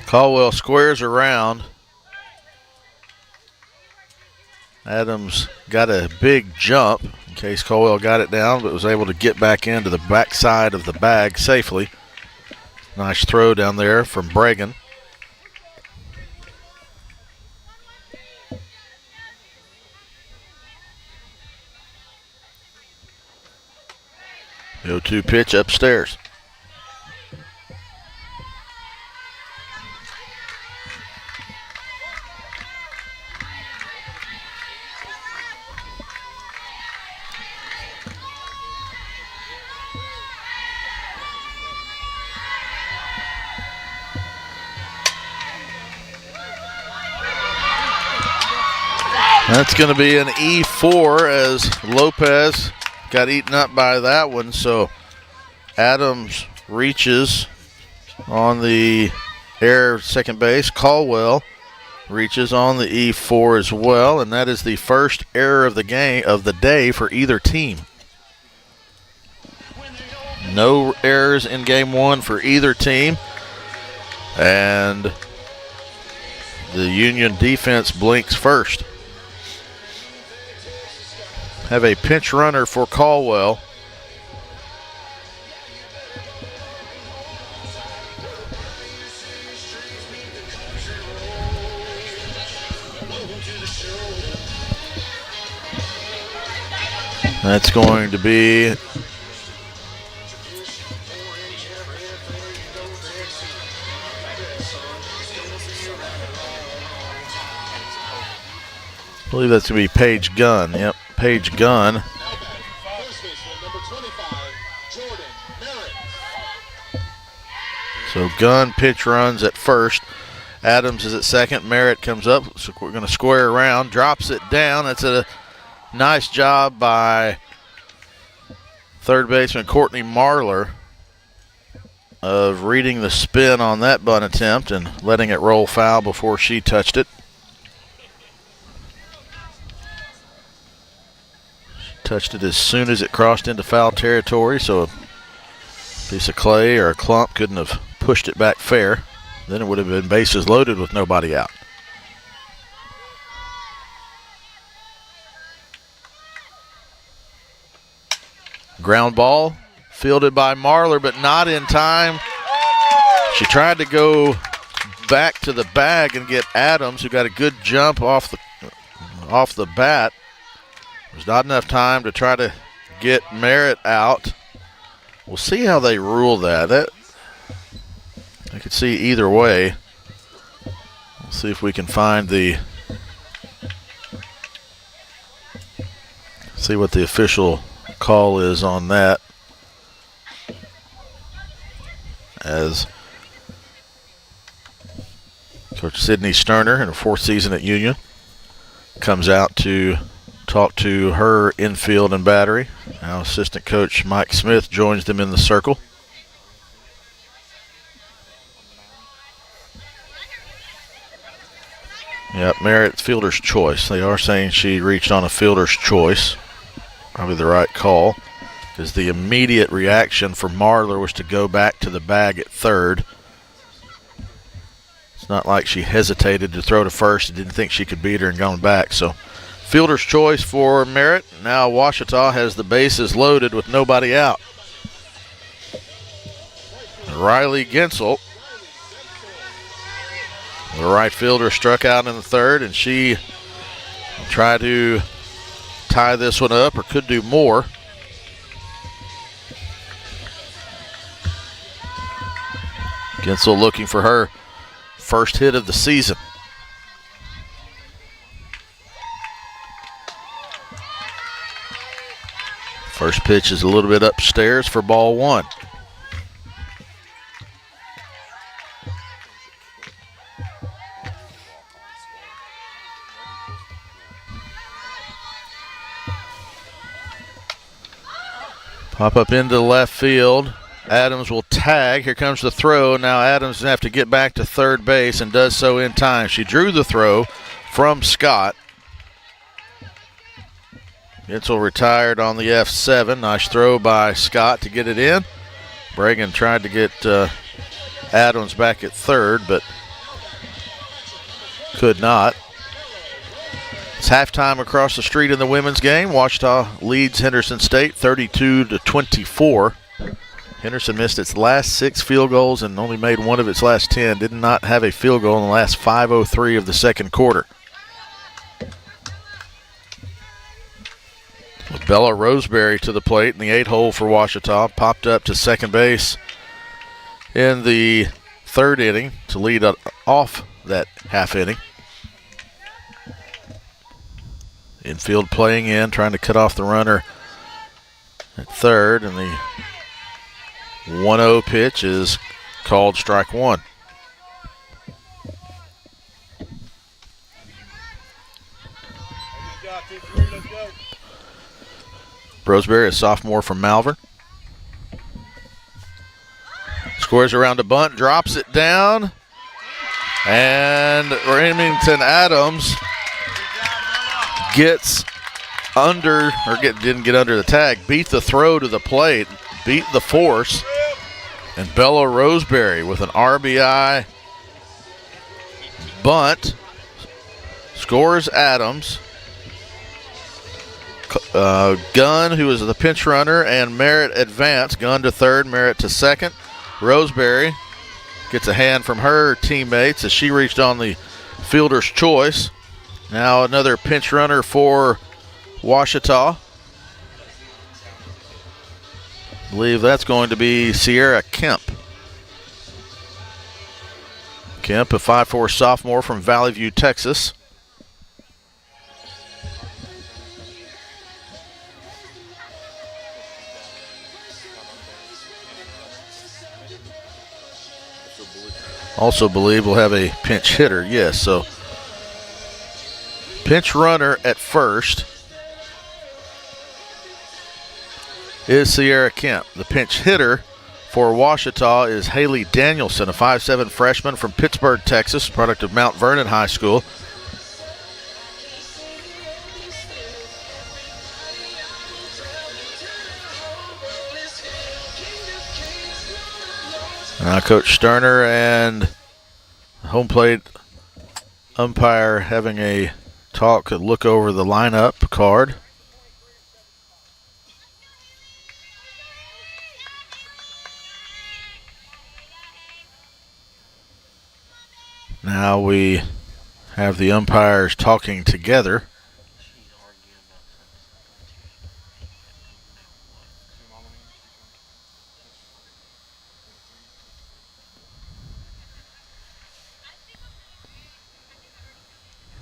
B: Caldwell squares around. Adams got a big jump in case Caldwell got it down, but was able to get back into the backside of the bag safely. Nice throw down there from Bregan. The 0-2 pitch upstairs. That's going to be an E4 as Lopez got eaten up by that one. So Adams reaches on the air second base. Caldwell reaches on the E4 as well, and that is the first error of the game of the day for either team. No errors in game one for either team, and the Union defense blinks first. Have a pinch runner for Caldwell. That's going to be I believe that's going to be Paige Gunn. Yep, Paige Gunn. So Gunn pitch runs at first. Adams is at second. Merritt comes up. So we're going to square around. Drops it down. That's a nice job by third baseman Courtney Marlar of reading the spin on that bunt attempt and letting it roll foul before she touched it. Touched it as soon as it crossed into foul territory, so a piece of clay or a clump couldn't have pushed it back fair. Then it would have been bases loaded with nobody out. Ground ball fielded by Marler, but not in time. She tried to go back to the bag and get Adams, who got a good jump off the bat. There's not enough time to try to get Merritt out. We'll see how they rule that. I could see either way. We'll see if we can find see what the official call is on that. As Coach Sydney Sterner, in her 4th season at Union, comes out to talk to her infield and battery. Now assistant coach Mike Smith joins them in the circle. Yep, Merritt, fielder's choice. They are saying she reached on a fielder's choice. Probably the right call, because the immediate reaction for Marler was to go back to the bag at third. It's not like she hesitated to throw to first and didn't think she could beat her and gone back. So fielder's choice for Merritt. Now Ouachita has the bases loaded with nobody out. Riley Gensel, the right fielder, struck out in the third, and she tried to tie this one up, or could do more. Gensel looking for her first hit of the season. First pitch is a little bit upstairs for ball one. Pop up into left field. Adams will tag. Here comes the throw. Now Adams will have to get back to third base and does so in time. She drew the throw from Scott. Gensel retired on the F7. Nice throw by Scott to get it in. Bragan tried to get Adams back at third, but could not. It's halftime across the street in the women's game. Ouachita leads Henderson State 32-24. Henderson missed its last 6 field goals and only made one of its last 10. Did not have a field goal in the last 5:03 of the second quarter. Bella Roseberry to the plate in the 8-hole for Ouachita. Popped up to second base in the third inning to lead off that half inning. Infield playing in, trying to cut off the runner at third, and the 1-0 pitch is called strike one. Roseberry, a sophomore from Malvern. Scores around a bunt, drops it down, and Remington Adams gets under, or didn't get under the tag, beat the throw to the plate, beat the force, and Bella Roseberry with an RBI bunt scores Adams. Gunn, who is the pinch runner, and Merritt advance. Gunn to third, Merritt to second. Roseberry gets a hand from her teammates as she reached on the fielder's choice. Now another pinch runner for Ouachita. I believe that's going to be Sierra Kemp. Kemp, a 5'4" sophomore from Valley View, Texas. Also believe we'll have a pinch hitter, yes. So pinch runner at first is Sierra Kemp. The pinch hitter for Ouachita is Haley Danielson, a 5'7" freshman from Pittsburgh, Texas, product of Mount Vernon High School. Now Coach Sterner and home plate umpire having a talk, a look over the lineup card. Now we have the umpires talking together.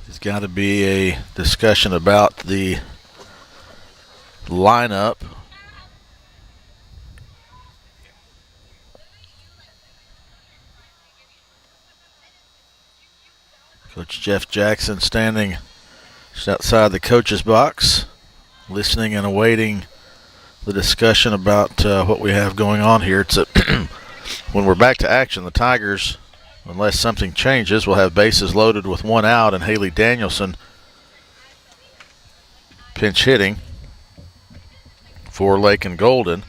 B: There's got to be a discussion about the lineup. Coach Jeff Jackson standing just outside the coach's box, listening and awaiting the discussion about what we have going on here. It's when we're back to action, the Tigers, unless something changes, will have bases loaded with one out, and Haley Danielson pinch hitting for Lake and Golden.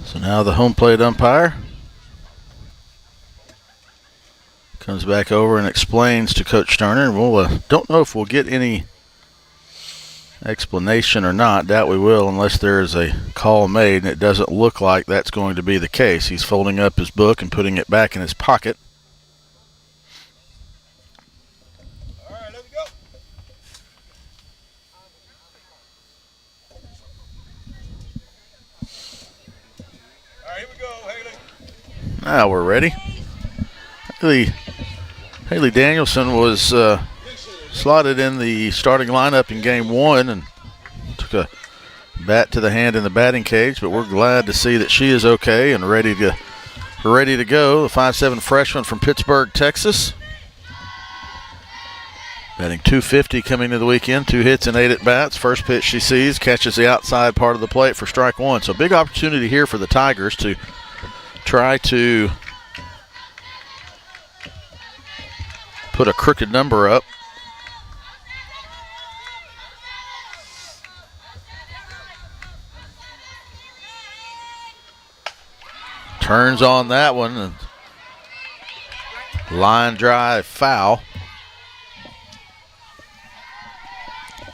B: So now the home plate umpire comes back over and explains to Coach Sterner. And we'll don't know if we'll get any explanation or not. Doubt we will unless there is a call made, and it doesn't look like that's going to be the case. He's folding up his book and putting it back in his pocket.
I: All right, let's go. All right, here we go, Haley.
B: Now we're ready. Haley Danielson was slotted in the starting lineup in game one and took a bat to the hand in the batting cage, but we're glad to see that she is okay and ready to go. The 5'7" freshman from Pittsburgh, Texas. Batting .250 coming to the weekend, 2 hits and 8 at-bats. First pitch she sees, catches the outside part of the plate for strike one. So big opportunity here for the Tigers to try to put a crooked number up. Turns on that one, and line drive foul.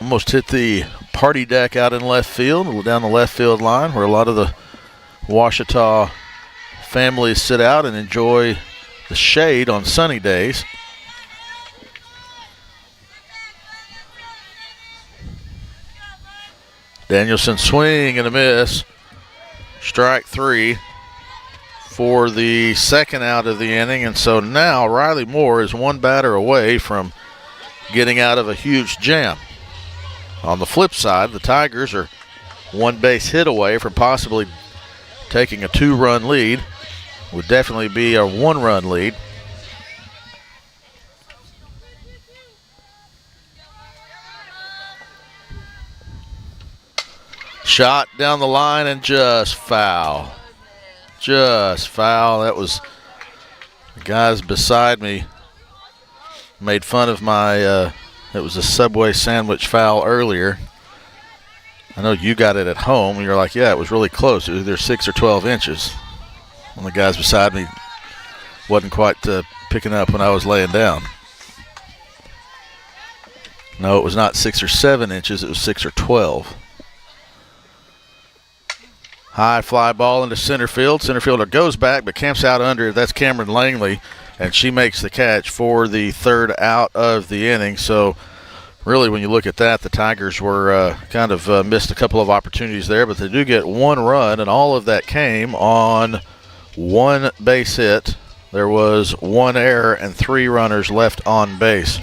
B: Almost hit the party deck out in left field, down the left field line where a lot of the Ouachita families sit out and enjoy the shade on sunny days. Danielson swing and a miss. Strike three for the second out of the inning. And so now Riley Moore is one batter away from getting out of a huge jam. On the flip side, the Tigers are one base hit away from possibly taking a 2-run lead. Would definitely be a 1-run lead. Shot down the line and just foul. Just foul. That was, the guys beside me made fun of my, it was a Subway sandwich foul earlier. I know you got it at home, and you're like, yeah, it was really close. It was either 6 or 12 inches. One of the guys beside me wasn't quite picking up when I was laying down. No, it was not 6 or 7 inches. It was 6 or 12. High fly ball into center field. Center fielder goes back but camps out under it. That's Cameron Langley, and she makes the catch for the third out of the inning. So really, when you look at that, the Tigers were kind of missed a couple of opportunities there, but they do get 1 run, and all of that came on 1 base hit. There was 1 error and 3 runners left on base.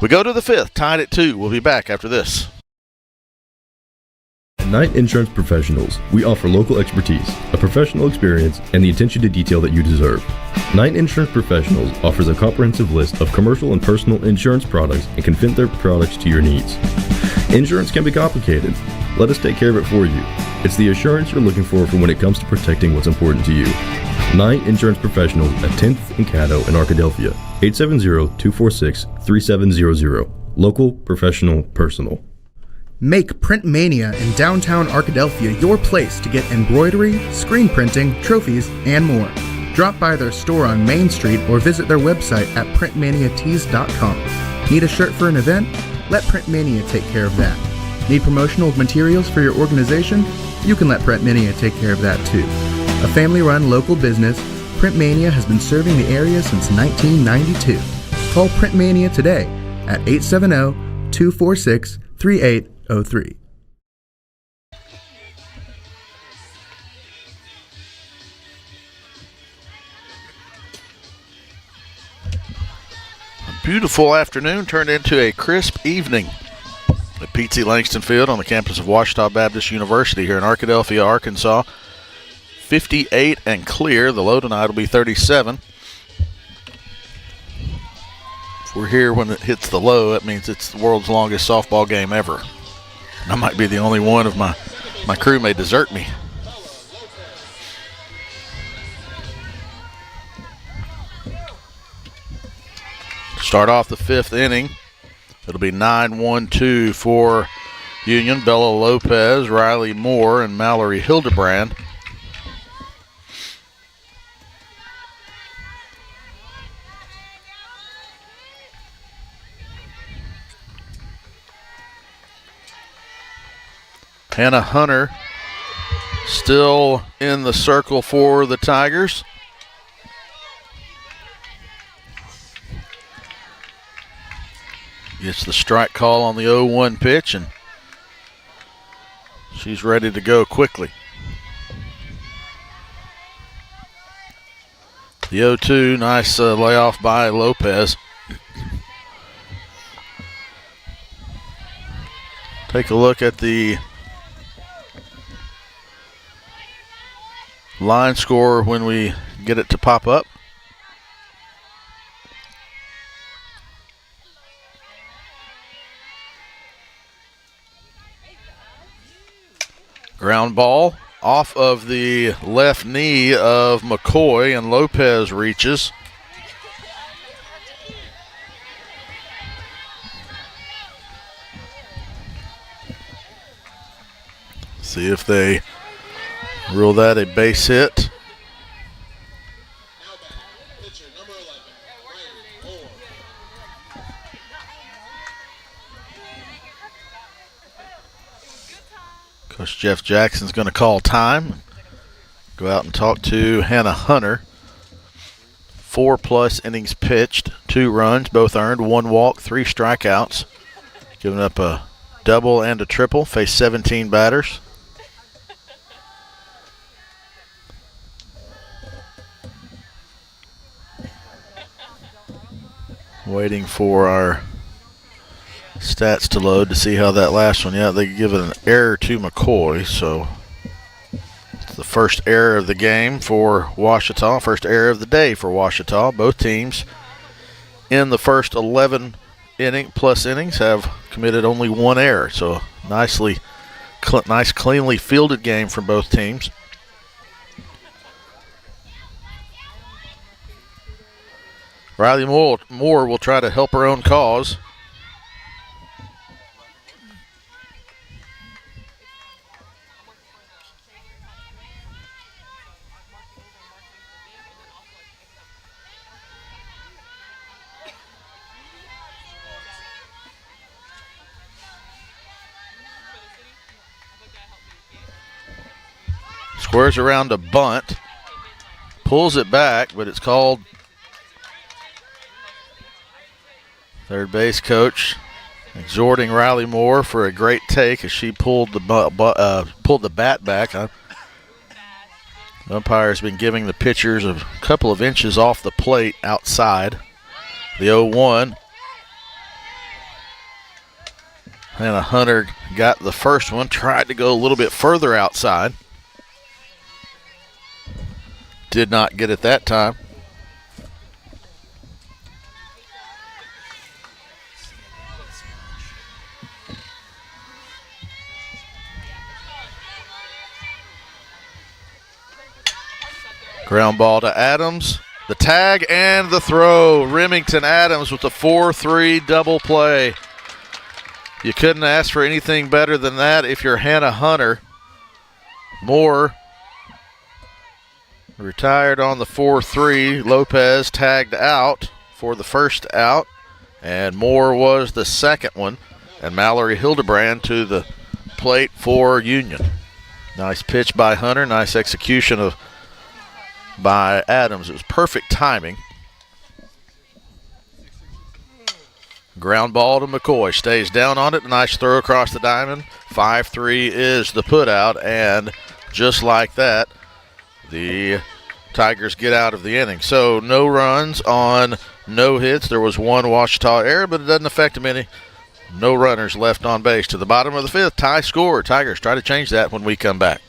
B: We go to the 5th, tied at 2. We'll be back after this.
S: Knight Insurance Professionals, we offer local expertise, a professional experience, and the attention to detail that you deserve. Knight Insurance Professionals offers a comprehensive list of commercial and personal insurance products and can fit their products to your needs. Insurance can be complicated. Let us take care of it for you. It's the assurance you're looking for when it comes to protecting what's important to you. Knight Insurance Professionals at 10th and Caddo in Arkadelphia, 870-246-3700. Local, professional, personal.
T: Make Print Mania in downtown Arkadelphia your place to get embroidery, screen printing, trophies, and more. Drop by their store on Main Street or visit their website at printmaniatees.com. Need a shirt for an event? Let Print Mania take care of that. Need promotional materials for your organization? You can let Print Mania take care of that too. A family-run local business, Print Mania has been serving the area since 1992. Call Print Mania today at 870-246-3803.
B: A beautiful afternoon turned into a crisp evening at Pete Langston Field on the campus of Ouachita Baptist University here in Arkadelphia, Arkansas. 58 and clear. The low tonight will be 37. If we're here when it hits the low, that means it's the world's longest softball game ever. I might be the only one of my crew may desert me. Start off the fifth inning. It'll be 9-1-2 for Union. Bella Lopez, Riley Moore, and Mallory Hildebrand. Hannah Hunter still in the circle for the Tigers. Gets the strike call on the 0-1 pitch, and she's ready to go quickly. The 0-2, nice layoff by Lopez. Take a look at the line score when we get it to pop up. Ground ball off of the left knee of McCoy, and Lopez reaches. See if they rule that a base hit. Coach Jeff Jackson's going to call time. Go out and talk to Hannah Hunter. 4+ innings pitched, 2 runs, both earned, 1 walk, 3 strikeouts. Giving up a double and a triple, faced 17 batters. Waiting for our stats to load to see how that last one, they give it an error to McCoy, so it's the first error of the game for Ouachita, first error of the day for Ouachita. Both teams in the first 11 innings have committed only 1 error, so nice cleanly fielded game from both teams. Riley Moore will try to help her own cause. Squares around a bunt, pulls it back, but it's called. Third base coach exhorting Riley Moore for a great take as she pulled the bat back. The umpire's been giving the pitchers a couple of inches off the plate outside. The 0-1 Hannah Hunter got the first one, tried to go a little bit further outside. Did not get it that time. Ground ball to Adams. The tag and the throw. Remington Adams with the 4-3 double play. You couldn't ask for anything better than that if you're Hannah Hunter. Moore retired on the 4-3. Lopez tagged out for the first out, and Moore was the second one. And Mallory Hildebrand to the plate for Union. Nice pitch by Hunter. Nice execution by Adams. It was perfect timing. Ground ball to McCoy. Stays down on it. Nice throw across the diamond. 5-3 is the put out, and just like that, the Tigers get out of the inning. So no runs on no hits. There was one Ouachita error, but it doesn't affect them any. No runners left on base. To the bottom of the fifth, tie score. Tigers try to change that when we come back.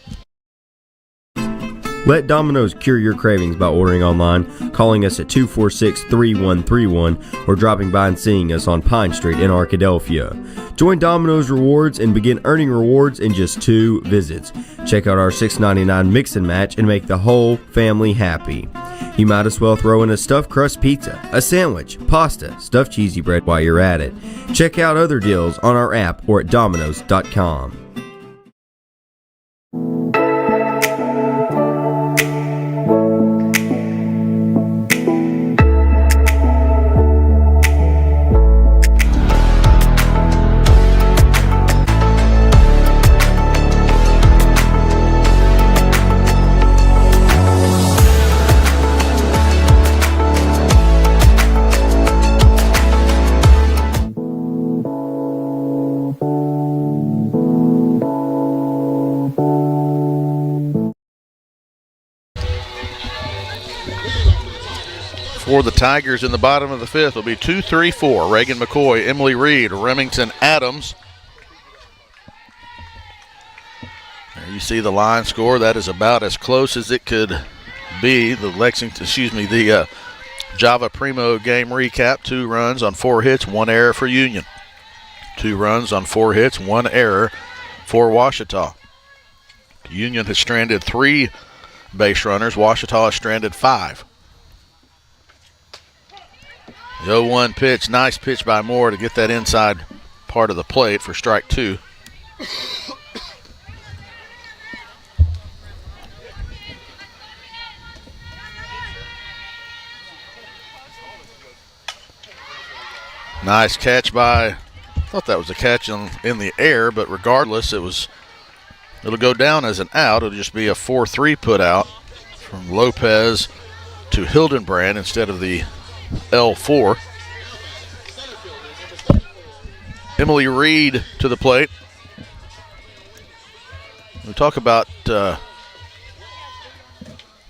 S: Let Domino's cure your cravings by ordering online, calling us at 246-3131, or dropping by and seeing us on Pine Street in Arkadelphia. Join Domino's Rewards and begin earning rewards in just 2 visits. Check out our $6.99 mix and match and make the whole family happy. You might as well throw in a stuffed crust pizza, a sandwich, pasta, stuffed cheesy bread while you're at it. Check out other deals on our app or at Domino's.com.
B: For the Tigers in the bottom of the fifth will be 2-3-4. Reagan McCoy, Emily Reed, Remington Adams. There you see the line score. That is about as close as it could be. The Java Primo game recap. 2 runs on 4 hits, 1 error for Union. 2 runs on 4 hits, 1 error for Ouachita. Union has stranded 3 base runners. Ouachita has stranded 5. The 0-1 pitch, nice pitch by Moore to get that inside part of the plate for strike 2. Nice catch by, I thought that was a catch in the air, but regardless, it'll go down as an out. It'll just be a 4-3 put out from Lopez to Hildenbrand instead of the L4. Emily Reed to the plate. We talk about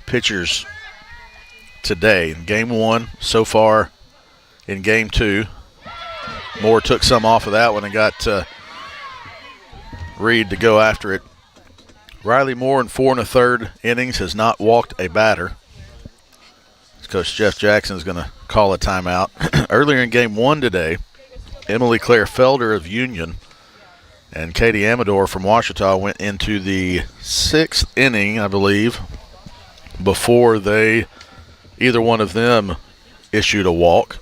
B: pitchers today. In game 1, so far in game 2, Moore took some off of that one and got Reed to go after it. Riley Moore in 4 1/3 innings has not walked a batter. Coach Jeff Jackson is going to call a timeout. Earlier in game 1 today, Emily Claire Felder of Union and Katie Amador from Ouachita went into the 6th inning, I believe, before either one of them issued a walk.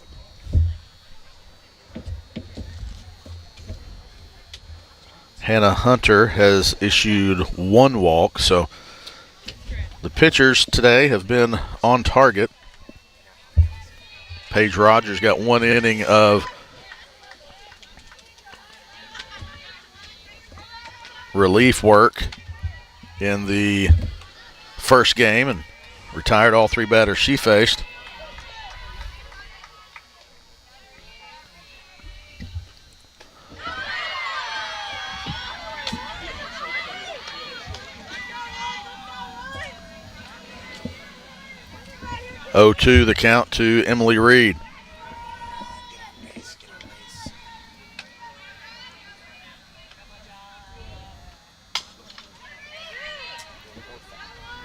B: Hannah Hunter has issued 1 walk, so the pitchers today have been on target. Paige Rogers got 1 inning of relief work in the first game and retired all 3 batters she faced. Oh-2 the count to Emily Reed.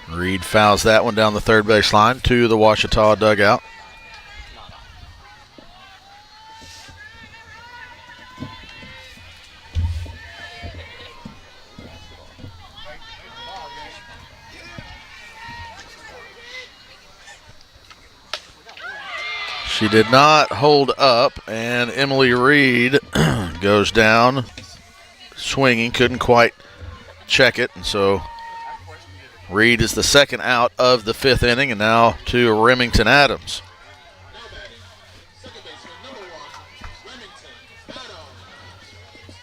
B: Reed fouls that one down the third baseline to the Ouachita dugout. She did not hold up, and Emily Reed goes down swinging, couldn't quite check it, and so Reed is the second out of the fifth inning, and now to Remington Adams.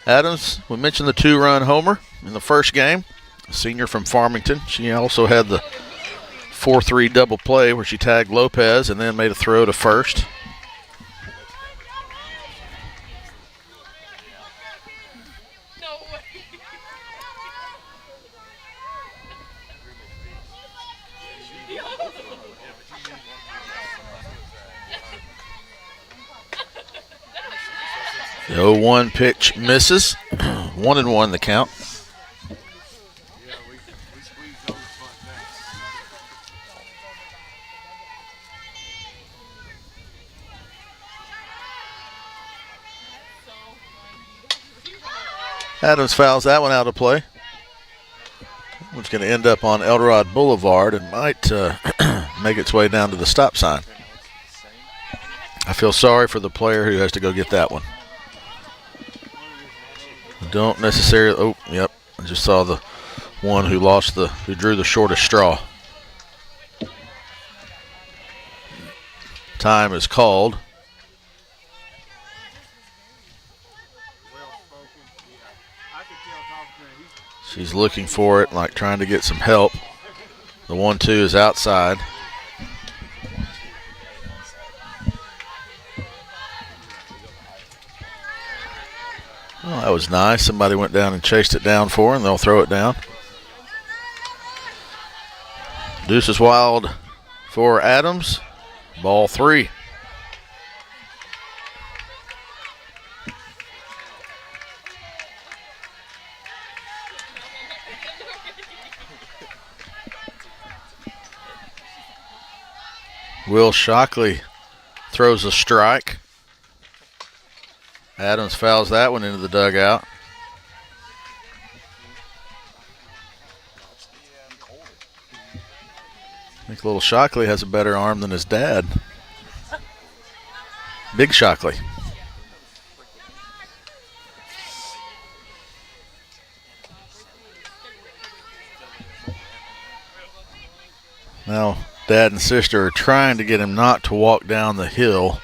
B: Adams, we mentioned the two-run homer in the first game, a senior from Farmington. She also had the 4-3 double play where she tagged Lopez and then made a throw to first. The 0-1 pitch misses. 1-1 the count. Adams fouls that one out of play. It's going to end up on Eldorado Boulevard and might make its way down to the stop sign. I feel sorry for the player who has to go get that one. Don't necessarily. Oh, yep. I just saw the one who drew the shortest straw. Time is called. She's looking for it, like trying to get some help. The 1-2 is outside. Oh, that was nice. Somebody went down and chased it down for her, and they'll throw it down. Deuce is wild for Adams. Ball 3. Will Shockley throws a strike. Adams fouls that one into the dugout. I think little Shockley has a better arm than his dad. Big Shockley. Now, Dad and sister are trying to get him not to walk down the hill,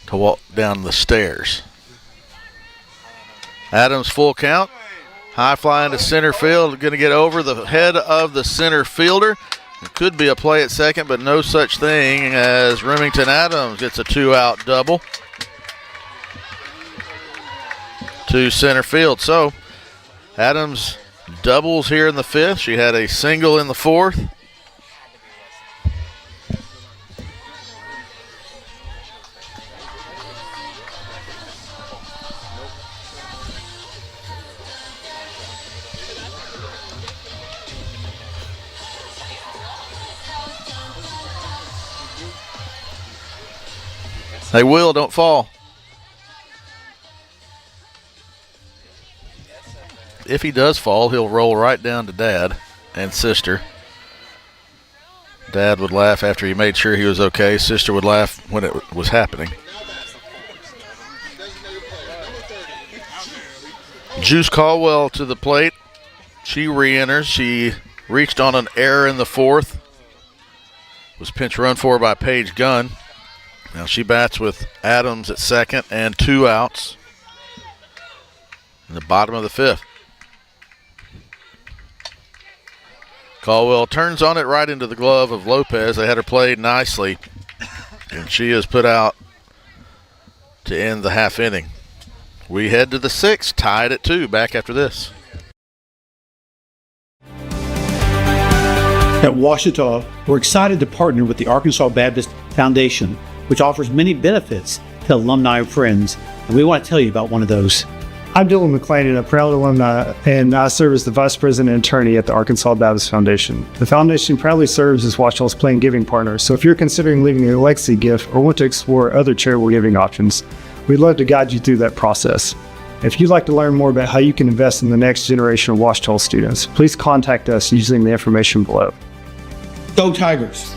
B: to walk down the stairs. Adams full count. High fly into center field. Going to get over the head of the center fielder. It could be a play at second, but no such thing as Remington Adams gets a 2-out double to center field. So Adams doubles here in the fifth. She had a single in the fourth. They will, don't fall. If he does fall, he'll roll right down to Dad and sister. Dad would laugh after he made sure he was okay. Sister would laugh when it was happening. Juice Caldwell to the plate. She re-enters. She reached on an error in the fourth. Was pinch run for by Paige Gunn. Now she bats with Adams at second and 2 outs in the bottom of the fifth. Caldwell turns on it right into the glove of Lopez. They had her played nicely, and she is put out to end the half inning. We head to the sixth, tied at 2, back after this.
U: At Ouachita, we're excited to partner with the Arkansas Baptist Foundation, which offers many benefits to alumni and friends, and we want to tell you about one of those.
D: I'm Dylan McClain, a proud alumni, and I serve as the Vice President and Attorney at the Arkansas Baptist Foundation. The foundation proudly serves as Ouachita's planned giving partner, so if you're considering leaving a legacy gift or want to explore other charitable giving options, we'd love to guide you through that process. If you'd like to learn more about how you can invest in the next generation of Ouachita students, please contact us using the information below.
U: Go Tigers!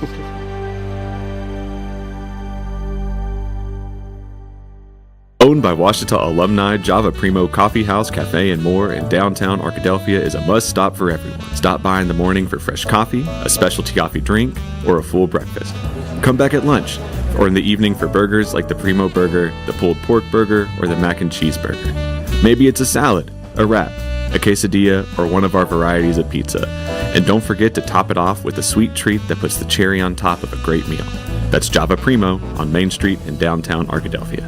V: Owned by Ouachita alumni, Java Primo Coffee House, Cafe, and more in downtown Arkadelphia is a must-stop for everyone. Stop by in the morning for fresh coffee, a specialty coffee drink, or a full breakfast. Come back at lunch, or in the evening for burgers like the Primo Burger, the pulled pork burger, or the mac and cheese burger. Maybe it's a salad, a wrap, a quesadilla, or one of our varieties of pizza. And don't forget to top it off with a sweet treat that puts the cherry on top of a great meal. That's Java Primo on Main Street in downtown Arkadelphia.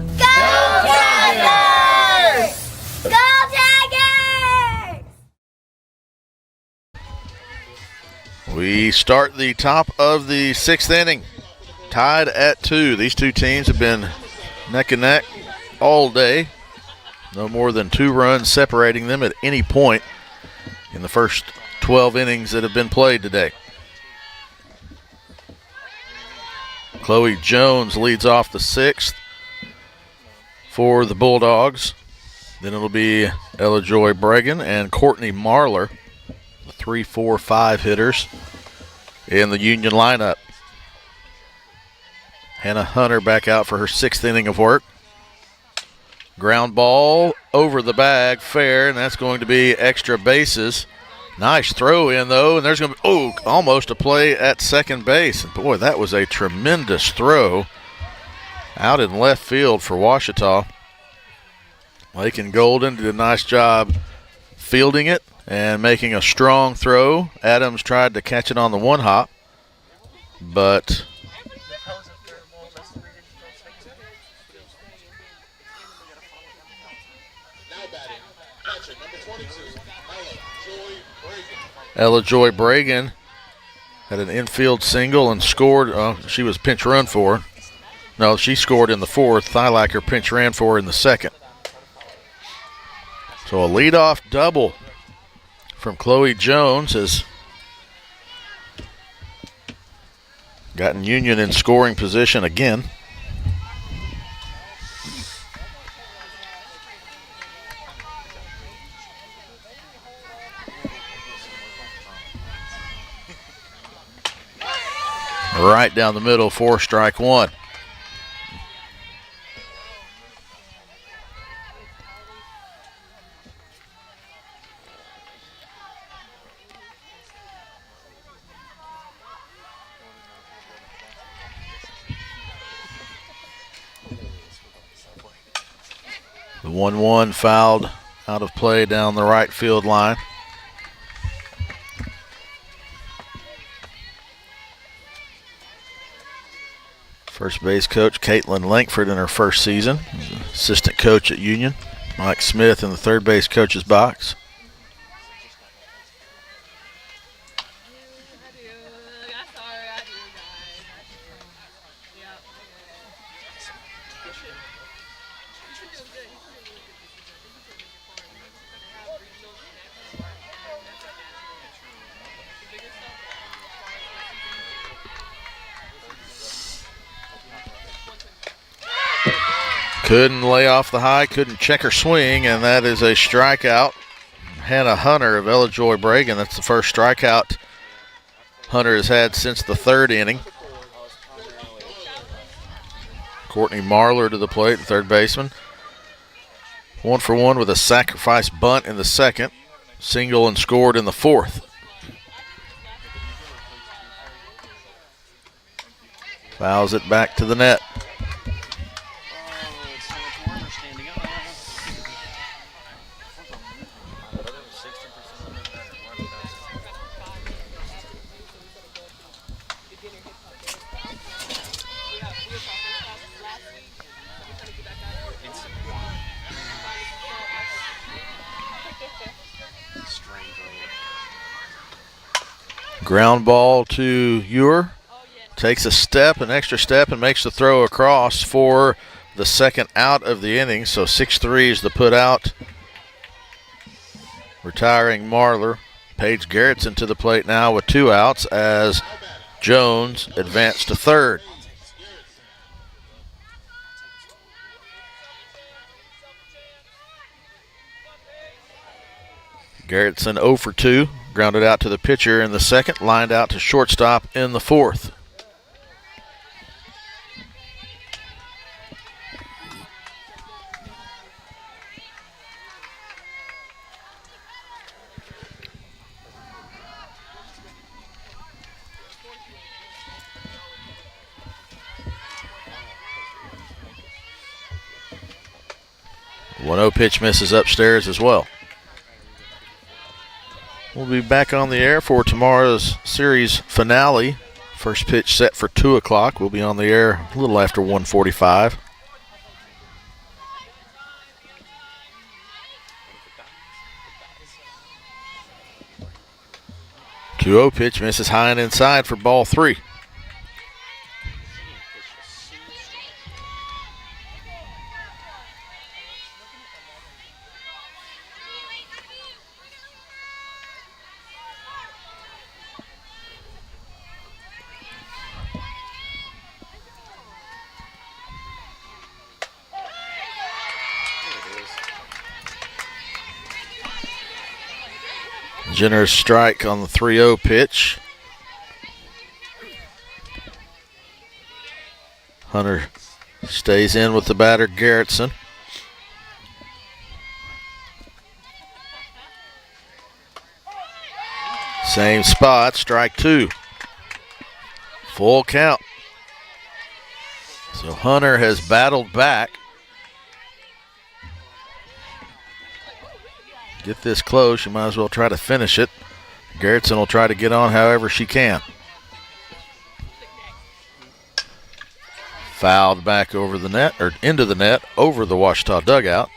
B: We start the top of the 6th inning, tied at 2. These two teams have been neck and neck all day. No more than 2 runs separating them at any point in the first 12 innings that have been played today. Chloe Jones leads off the 6th for the Bulldogs. Then it'll be Ella Joy Bregan and Courtney Marler, the 3, 4, 5 hitters in the Union lineup. Hannah Hunter back out for her 6th inning of work. Ground ball over the bag, fair, and that's going to be extra bases. Nice throw in, though, and there's going to be, almost a play at second base. And boy, that was a tremendous throw out in left field for Ouachita. Lakin Golden did a nice job fielding it and making a strong throw. Adams tried to catch it on the one hop, but Ella Joy Bregan had an infield single and scored. She was pinch run for. No, she scored in the 4th. Thylacker pinch ran for her in the 2nd. So a leadoff double from Chloe Jones has gotten Union in scoring position again. Right down the middle for strike 1. The 1-1 fouled out of play down the right field line. First base coach Caitlin Lankford in her first season. Assistant coach at Union. Mike Smith in the third base coach's box. Couldn't lay off the high, couldn't check her swing, and that is a strikeout. Hannah Hunter of Ella Joy Bregan. That's the first strikeout Hunter has had since the 3rd inning. Courtney Marler to the plate, the third baseman. 1 for 1 with a sacrifice bunt in the 2nd. Single and scored in the 4th. Fouls it back to the net. Ground ball to Ewer. Takes a step, an extra step, and makes the throw across for the 2nd out of the inning. So 6-3 is the put out retiring Marlar. Paige Garrettson to the plate now with 2 outs as Jones advanced to third. Garrettson 0 for 2, grounded out to the pitcher in the second, lined out to shortstop in the fourth. The 1-0 pitch misses upstairs as well. We'll be back on the air for tomorrow's series finale. First pitch set for 2 o'clock. We'll be on the air a little after 1:45. The 2-0 pitch misses high and inside for ball 3. Generous strike on the 3-0 pitch. Hunter stays in with the batter, Garrettson. Same spot, strike 2. Full count. So Hunter has battled back. Get this close, you might as well try to finish it. Garrettson will try to get on however she can. Fouled back over the net, or into the net, over the Ouachita dugout.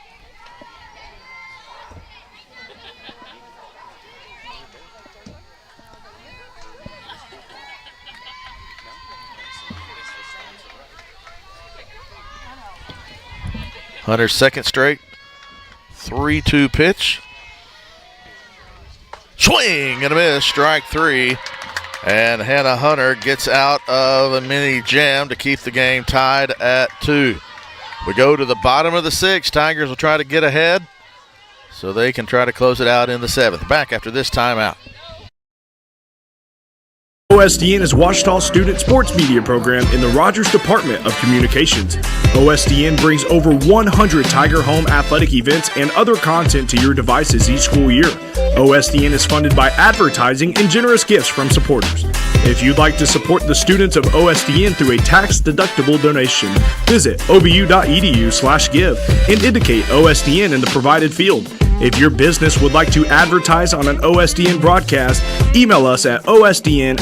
B: Hunter's second straight 3-2 pitch. Swing and a miss, strike 3. And Hannah Hunter gets out of a mini jam to keep the game tied at 2. We go to the bottom of the 6th. Tigers will try to get ahead so they can try to close it out in the 7th. Back after this timeout.
A: OSDN is Ouachita's student sports media program in the Rogers Department of Communications. OSDN brings over 100 Tiger Home athletic events and other content to your devices each school year. OSDN is funded by advertising and generous gifts from supporters. If you'd like to support the students of OSDN through a tax-deductible donation, visit obu.edu/give and indicate OSDN in the provided field. If your business would like to advertise on an OSDN broadcast, email us at osdn@obu.edu.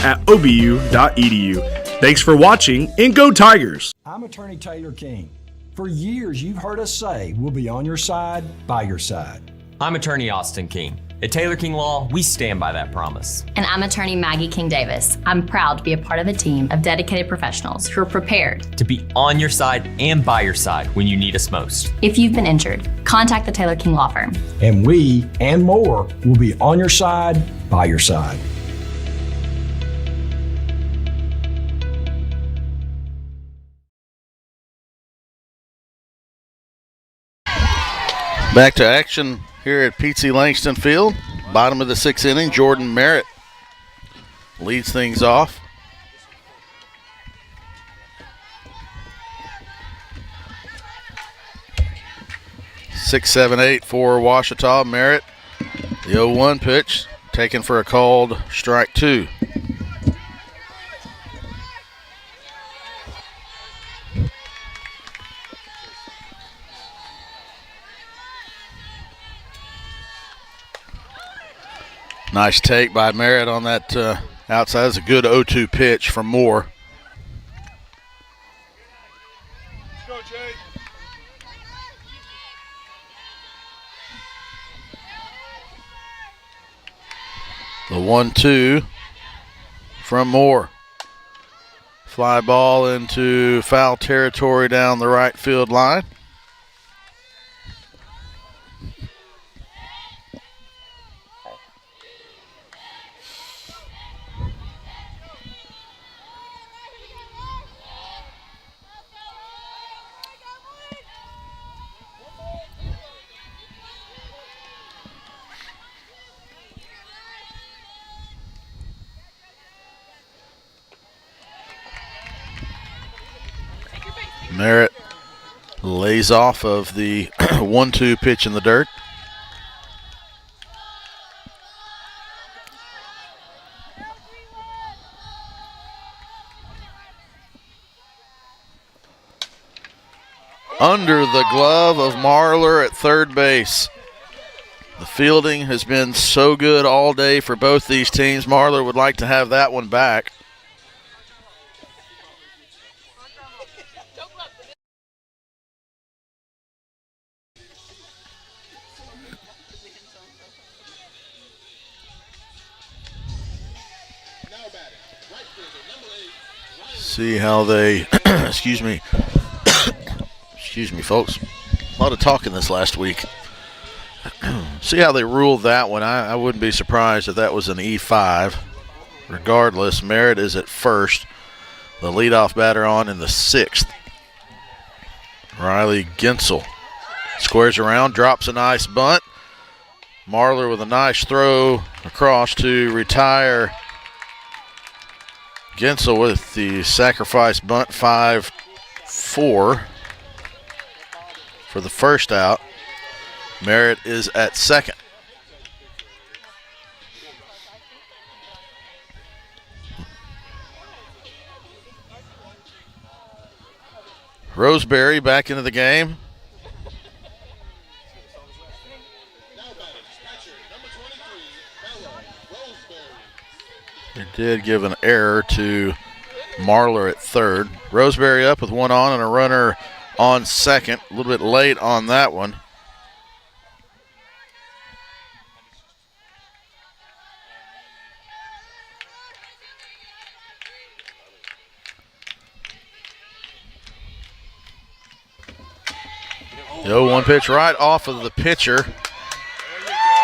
A: Thanks for watching, and go Tigers!
C: I'm Attorney Taylor King. For years, you've heard us say we'll be on your side, by your side.
E: I'm Attorney Austin King. At Taylor King Law, we stand by that promise.
W: And I'm Attorney Maggie King Davis. I'm proud to be a part of a team of dedicated professionals who are prepared
E: to be on your side and by your side when you need us most.
W: If you've been injured, contact the Taylor King Law Firm.
C: And we, and more, will be on your side, by your side.
B: Back to action here at P.T. Langston Field. Bottom of the 6th inning, Jordan Merritt leads things off. Six, 7, 8 for Ouachita. Merritt, the 0-1 pitch, taken for a called strike 2. Nice take by Merritt on that outside. It's a good 0-2 pitch from Moore.
I: Let's go, Jay.
B: The 1-2 from Moore. Fly ball into foul territory down the right field line. Merritt lays off of the 1-2 pitch in the dirt. Under the glove of Marler at third base. The fielding has been so good all day for both these teams. Marler would like to have that one back. See how they, excuse me, folks. A lot of talking this last week. See how they ruled that one. I wouldn't be surprised if that was an E5. Regardless, Merritt is at first. The leadoff batter on in the 6th. Riley Gensel squares around, drops a nice bunt. Marler with a nice throw across to retire Gensel with the sacrifice bunt 5-4 for the first out. Merritt is at second. Roseberry back into the game. It did give an error to Marler at third. Roseberry up with one on and a runner on second. A little bit late on that one. The 0-1 pitch right off of the pitcher.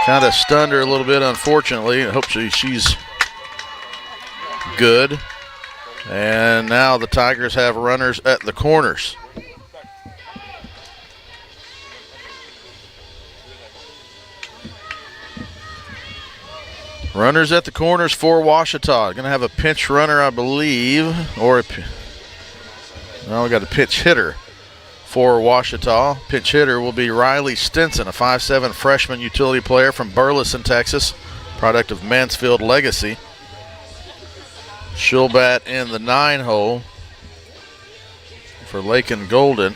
B: Kind of stunned her a little bit, unfortunately. Hopefully she's good. And now the Tigers have runners at the corners. Runners at the corners for Ouachita. Going to have a pinch runner, I believe, or now we got a pitch hitter for Ouachita. Pinch hitter will be Riley Stinson, a 5'7" freshman utility player from Burleson, Texas, product of Mansfield Legacy. She'll bat in the 9 hole for Lakin Golden.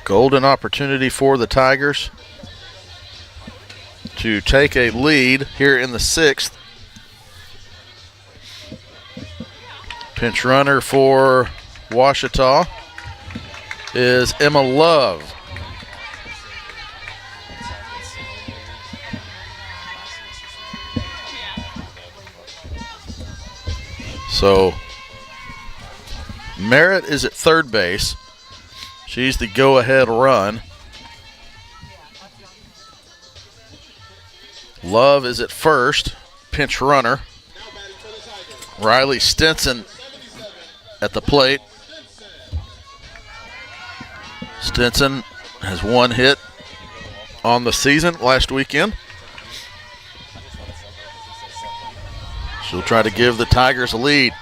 B: Golden opportunity for the Tigers to take a lead here in the 6th. Pinch runner for Ouachita is Emma Love. So Merritt is at third base. She's the go-ahead run. Love is at first, pinch runner. Riley Stinson at the plate. Stinson has one hit on the season last weekend. She'll try to give the Tigers a lead.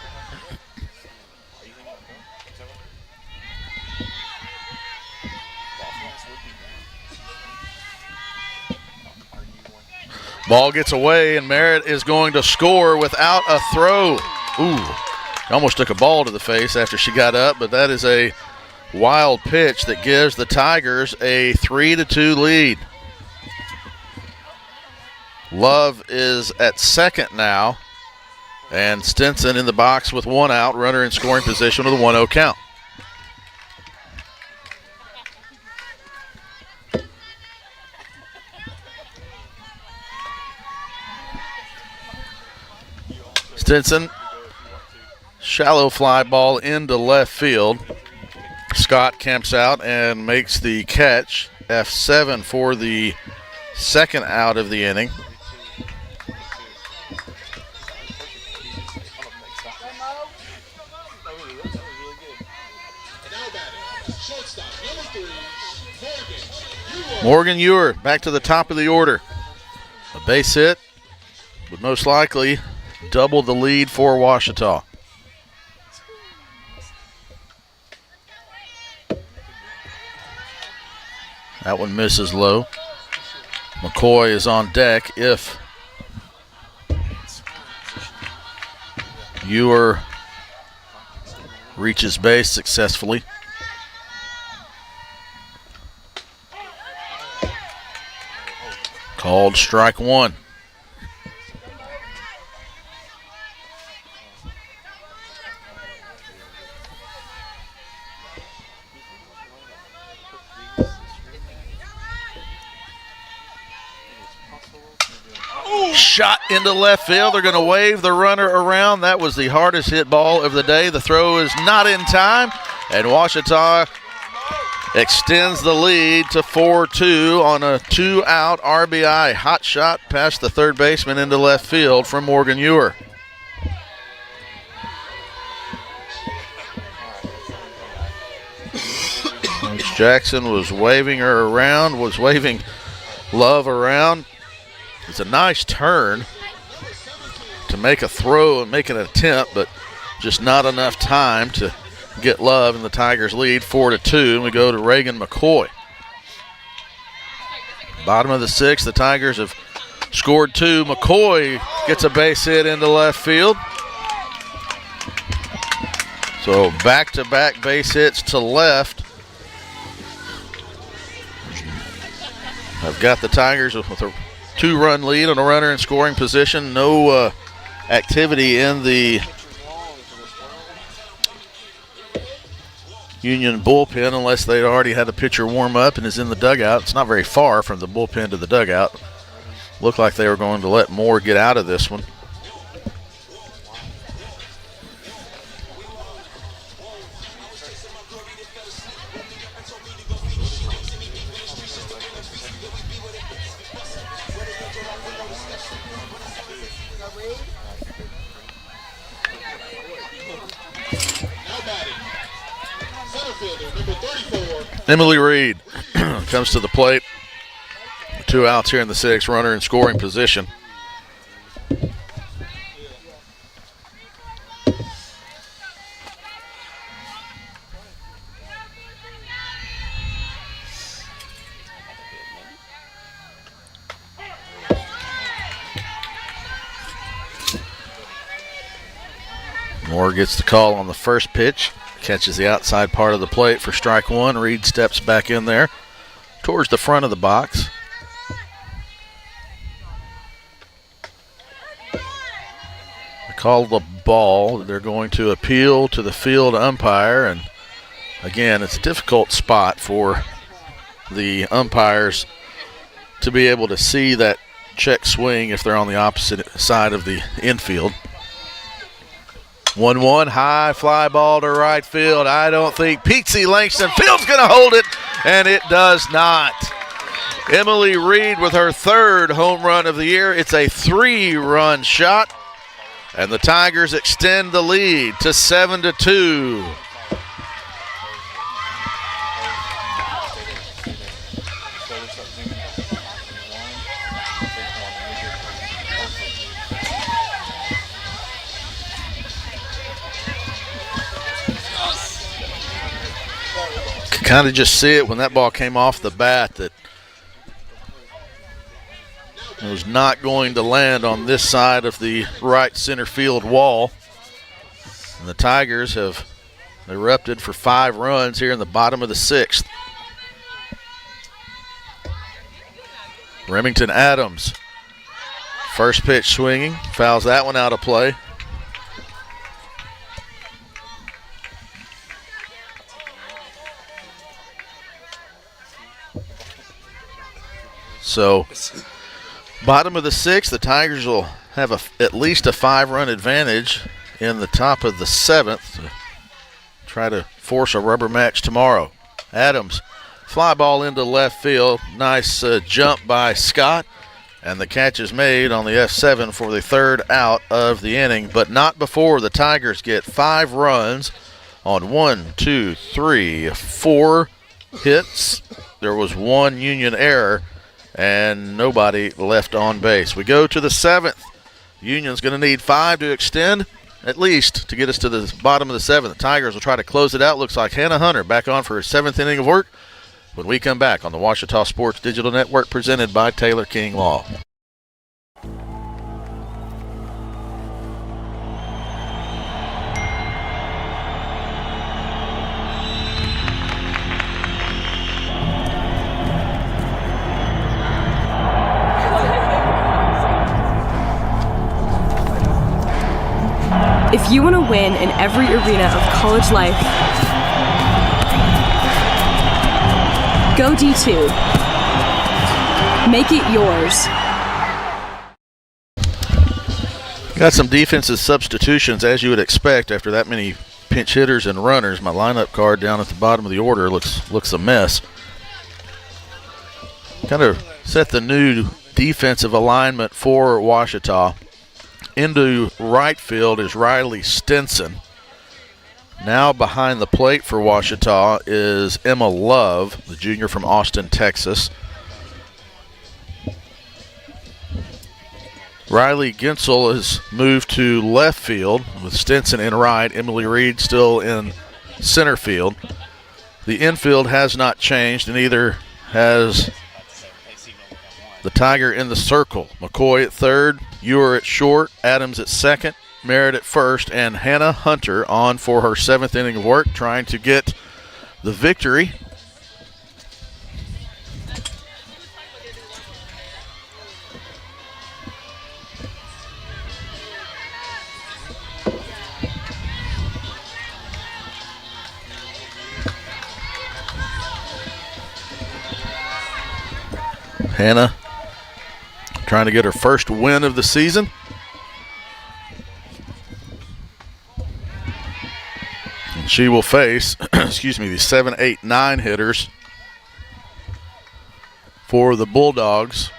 B: Ball gets away, and Merritt is going to score without a throw. Ooh, almost took a ball to the face after she got up, but that is a wild pitch that gives the Tigers a 3-2 lead. Love is at second now, and Stinson in the box with one out, runner in scoring position with a 1-0 count. Stinson, shallow fly ball into left field. Scott camps out and makes the catch. F7 for the second out of the inning. Morgan Ewer back to the top of the order. A base hit would most likely double the lead for Ouachita. That one misses low. McCoy is on deck if Ewer reaches base successfully. Called strike one. Shot into left field. They're going to wave the runner around. That was the hardest hit ball of the day. The throw is not in time, and Ouachita extends the lead to 4-2 on a 2-out RBI. Hot shot past the third baseman into left field from Morgan Ewer. Coach Jackson was waving her around, was waving Love around. It's a nice turn to make a throw and make an attempt, but just not enough time to get Love in the Tigers lead 4-2, and we go to Reagan McCoy. Bottom of the sixth, the Tigers have scored 2. McCoy gets a base hit into left field. So back-to-back base hits to left. I've got the Tigers with a 2-run lead on a runner in scoring position. No activity in the Union bullpen unless they'd already had a pitcher warm up and is in the dugout. It's not very far from the bullpen to the dugout. Looked like they were going to let Moore get out of this one. Emily Reed comes to the plate. 2 outs here in the sixth, runner in scoring position. Moore gets the call on the first pitch. Catches the outside part of the plate for strike one. Reed steps back in there towards the front of the box. They call the ball. They're going to appeal to the field umpire. And again, it's a difficult spot for the umpires to be able to see that check swing if they're on the opposite side of the infield. 1-1, high fly ball to right field. I don't think Pete Langston Field's going to hold it, and it does not. Emily Reed with her 3rd home run of the year. It's a 3-run shot, and the Tigers extend the lead to 7-2. Kind of just see it when that ball came off the bat that it was not going to land on this side of the right center field wall. And the Tigers have erupted for 5 runs here in the bottom of the 6th. Remington Adams, first pitch swinging, fouls that one out of play. So, bottom of the 6th, the Tigers will have at least a 5-run advantage in the top of the 7th to try to force a rubber match tomorrow. Adams, fly ball into left field. Nice jump by Scott, and the catch is made on the F7 for the 3rd out of the inning, but not before the Tigers get 5 runs on 4 hits. There was one Union error and nobody left on base. We go to the 7th. Union's going to need 5 to extend, at least, to get us to the bottom of the 7th. The Tigers will try to close it out. Looks like Hannah Hunter back on for her 7th inning of work when we come back on the Ouachita Sports Digital Network presented by Taylor King Law.
F: If you want to win in every arena of college life, go D2. Make it yours.
B: Got some defensive substitutions, as you would expect after that many pinch hitters and runners. My lineup card down at the bottom of the order looks a mess. Kind of set the new defensive alignment for Ouachita. Into right field is Riley Stinson. Now behind the plate for Ouachita is Emma Love, the junior from Austin, Texas. Riley Gensel has moved to left field with Stinson in right. Emily Reed still in center field. The infield has not changed, and neither has the Tiger in the circle. McCoy at third, Ewer at short, Adams at second, Merritt at first, and Hannah Hunter on for her 7th inning of work, trying to get the victory. Hannah trying to get her first win of the season. And she will face, excuse me, the 7, 8, 9 hitters for the Bulldogs.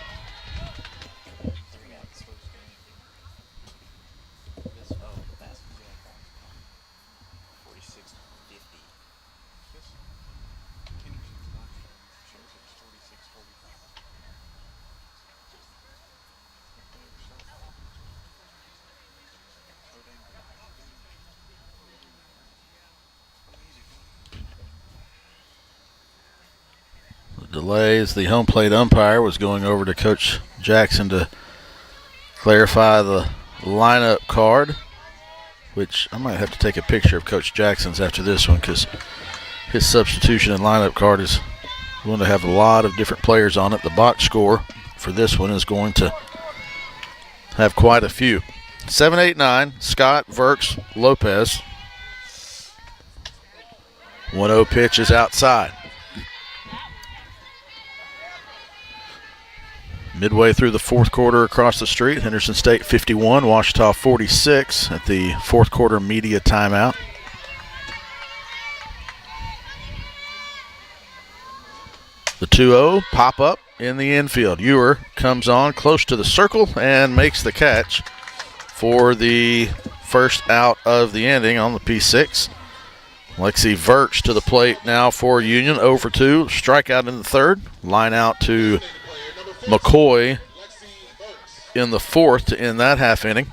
B: Delays. The home plate umpire was going over to Coach Jackson to clarify the lineup card, which I might have to take a picture of Coach Jackson's after this one because his substitution and lineup card is going to have a lot of different players on it. The box score for this one is going to have quite a few. 7, 8, 9, Scott, Verks, Lopez. 1-0 pitch is outside. Midway through the 4th quarter across the street, Henderson State 51, Ouachita 46 at the 4th quarter media timeout. The 2-0 pop up in the infield. Ewer comes on close to the circle and makes the catch for the first out of the inning on the P6. Lexi Verks to the plate now for Union, 0 for 2, strikeout in the 3rd, line out to McCoy in the 4th to end that half inning.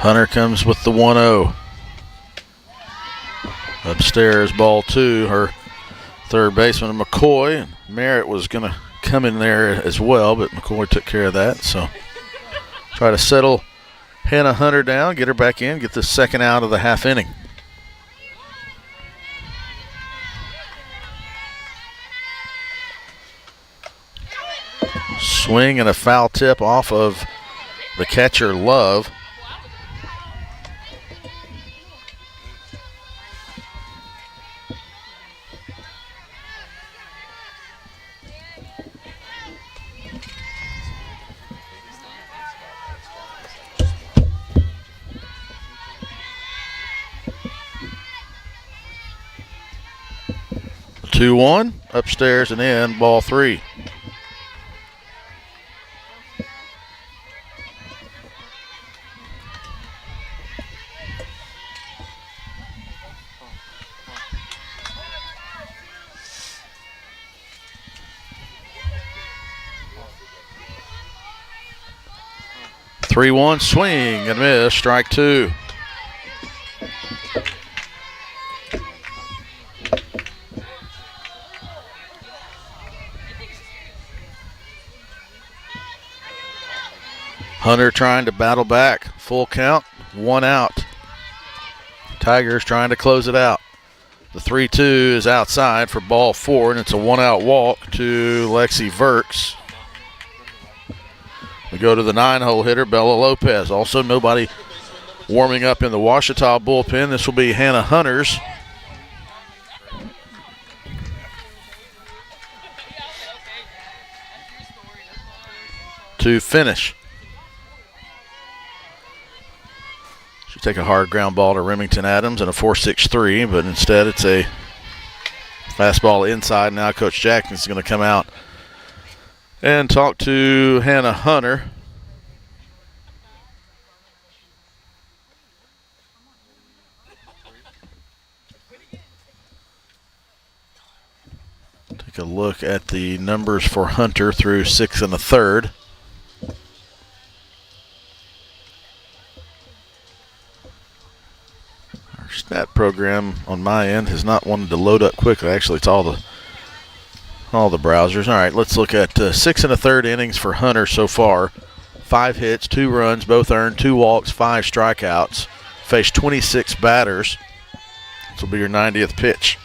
B: Hunter comes with the 1-0. Upstairs, ball 2. Her third baseman, McCoy. And Merritt was going to come in there as well, but McCoy took care of that. So try to settle Hannah Hunter down, get her back in, get the second out of the half inning. Swing and a foul tip off of the catcher, Love. 2-1, upstairs and in, ball 3. Swing and miss, strike 2. Hunter trying to battle back. Full count, 1 out. Tigers trying to close it out. The 3-2 is outside for ball 4, and it's a 1-out walk to Lexi Verks. We go to the 9-hole hitter, Bella Lopez. Also nobody warming up in the Ouachita bullpen. This will be Hannah Hunters. To finish. She'll take a hard ground ball to Remington Adams and a 4.63, but instead it's a fastball inside. Now Coach Jackson's going to come out and talk to Hannah Hunter. Take a look at the numbers for Hunter through 6 1/3. Our stat program on my end has not wanted to load up quickly. Actually, it's all the browsers. All right, let's look at 6 1/3 innings for Hunter so far. 5 hits, 2 runs, both earned, 2 walks, 5 strikeouts. Faced 26 batters. This will be your 90th pitch.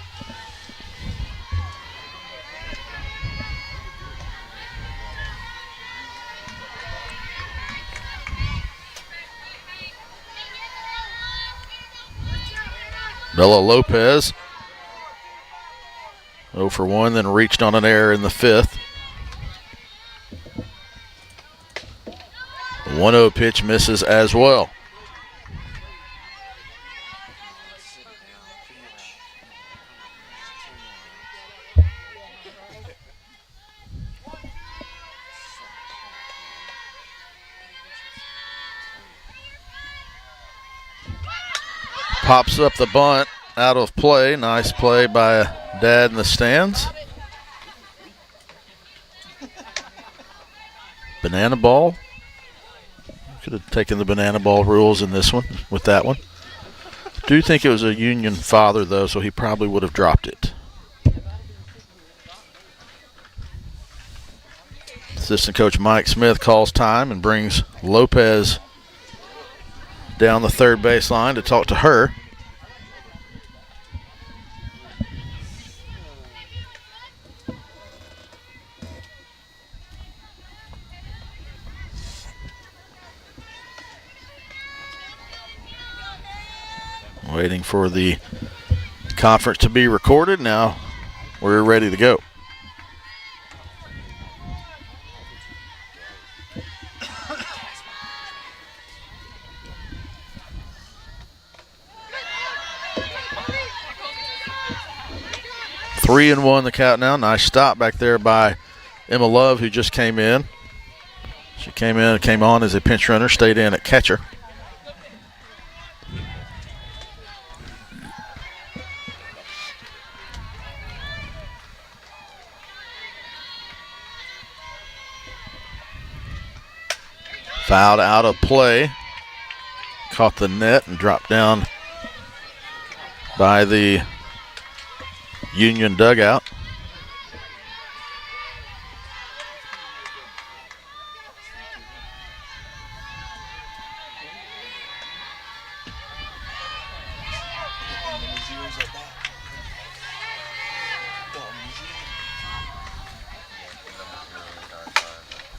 B: Bella Lopez 0 for 1, then reached on an error in the 5th. The 1-0 pitch misses as well. Pops up the bunt, out of play. Nice play by Dad in the stands. Banana ball. Could have taken the banana ball rules in this one with that one. Do think it was a Union father, though, so he probably would have dropped it. Assistant coach Mike Smith calls time and brings Lopez down the third baseline to talk to her. Waiting for the conference to be recorded. Now we're ready to go. Three and 1 the count now. Nice stop back there by Emma Love, who just came in. She came on as a pinch runner, stayed in at catcher. Fouled out of play. Caught the net and dropped down by the Union dugout.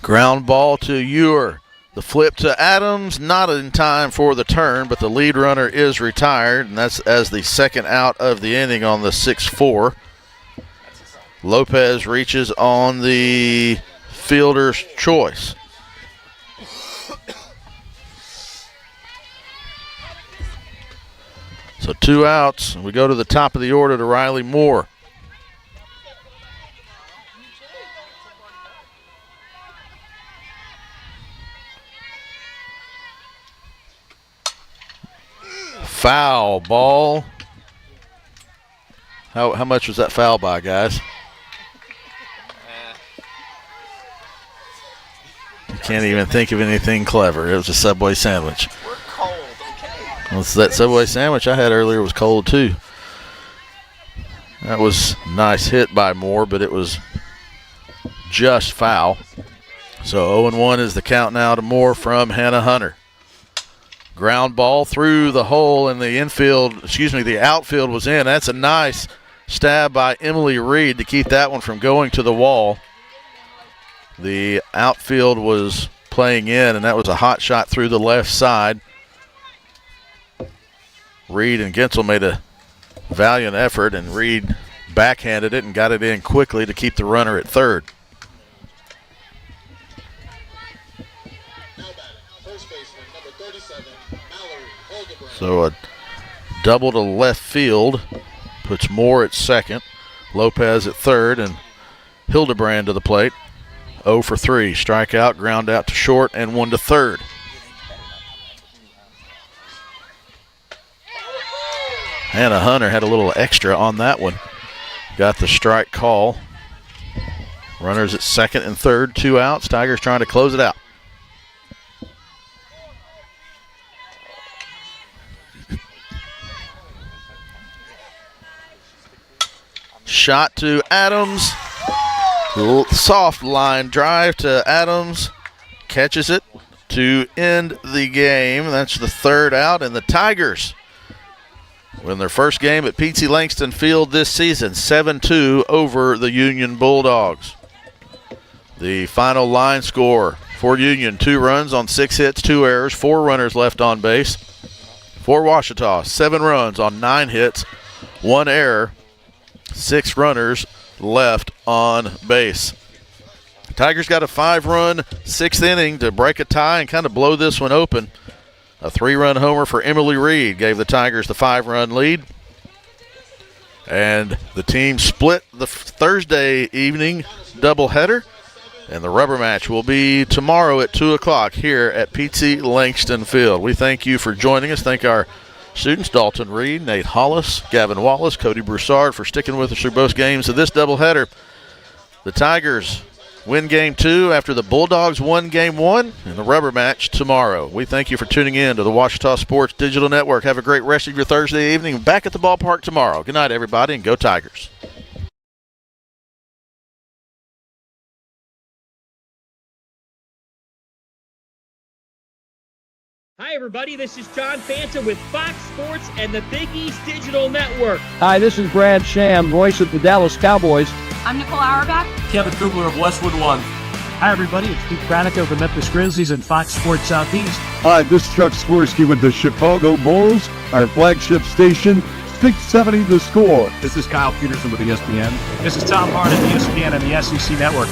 B: Ground ball to Ewer. The flip to Adams, not in time for the turn, but the lead runner is retired, and that's as the second out of the inning on the 6-4. Lopez reaches on the fielder's choice. So 2 outs, and we go to the top of the order to Riley Moore. foul ball. How much was that foul by, guys? You can't even think of anything clever. It was a Subway sandwich.
G: We're cold, okay.
B: Well, that Subway sandwich I had earlier was cold too. That was a nice hit by Moore, but it was just foul. So 0-1 is the count now to Moore from Hannah Hunter. Ground ball through the hole in the the outfield was in. That's a nice stab by Emily Reed to keep that one from going to the wall. The outfield was playing in, and that was a hot shot through the left side. Reed and Gensel made a valiant effort, and Reed backhanded it and got it in quickly to keep the runner at third. So a double to left field puts Moore at second, Lopez at third, and Hildebrand to the plate. 0 for 3, strikeout, ground out to short, and 1 to third. Hannah Hunter had a little extra on that one. Got the strike call. Runners at second and third, 2 outs. Tigers trying to close it out. Shot to Adams. Soft line drive to Adams. Catches it to end the game. That's the third out, and the Tigers win their first game at P.T. Langston Field this season, 7-2 over the Union Bulldogs. The final line score for Union, 2 runs on 6 hits, 2 errors, 4 runners left on base. For Ouachita, 7 runs on 9 hits, 1 error, 6 runners left on base. Tigers got a 5-run 6th inning to break a tie and kind of blow this one open. A 3-run homer for Emily Reed gave the Tigers the 5-run lead. And the team split the Thursday evening doubleheader. And the rubber match will be tomorrow at 2 o'clock here at P.T. Langston Field. We thank you for joining us. Thank our students, Dalton Reed, Nate Hollis, Gavin Wallace, Cody Broussard, for sticking with us through both games of this doubleheader. The Tigers win Game 2 after the Bulldogs won Game 1 in the rubber match tomorrow. We thank you for tuning in to the Ouachita Sports Digital Network. Have a great rest of your Thursday evening. Back at the ballpark tomorrow. Good night, everybody, and go Tigers.
H: Hi, everybody. This is John Fanta with Fox Sports and the Big East Digital Network.
K: Hi, this is Brad Sham, voice of the Dallas Cowboys.
X: I'm Nicole Auerbach.
H: Kevin Kugler of Westwood One.
Y: Hi, everybody. It's Pete Pranica of the Memphis Grizzlies and Fox Sports Southeast.
Z: Hi, this is Chuck Swirsky with the Chicago Bulls, our flagship station, 670 The Score.
Y: This is Kyle Peterson with ESPN. This is Tom Hart at ESPN and the SEC Network.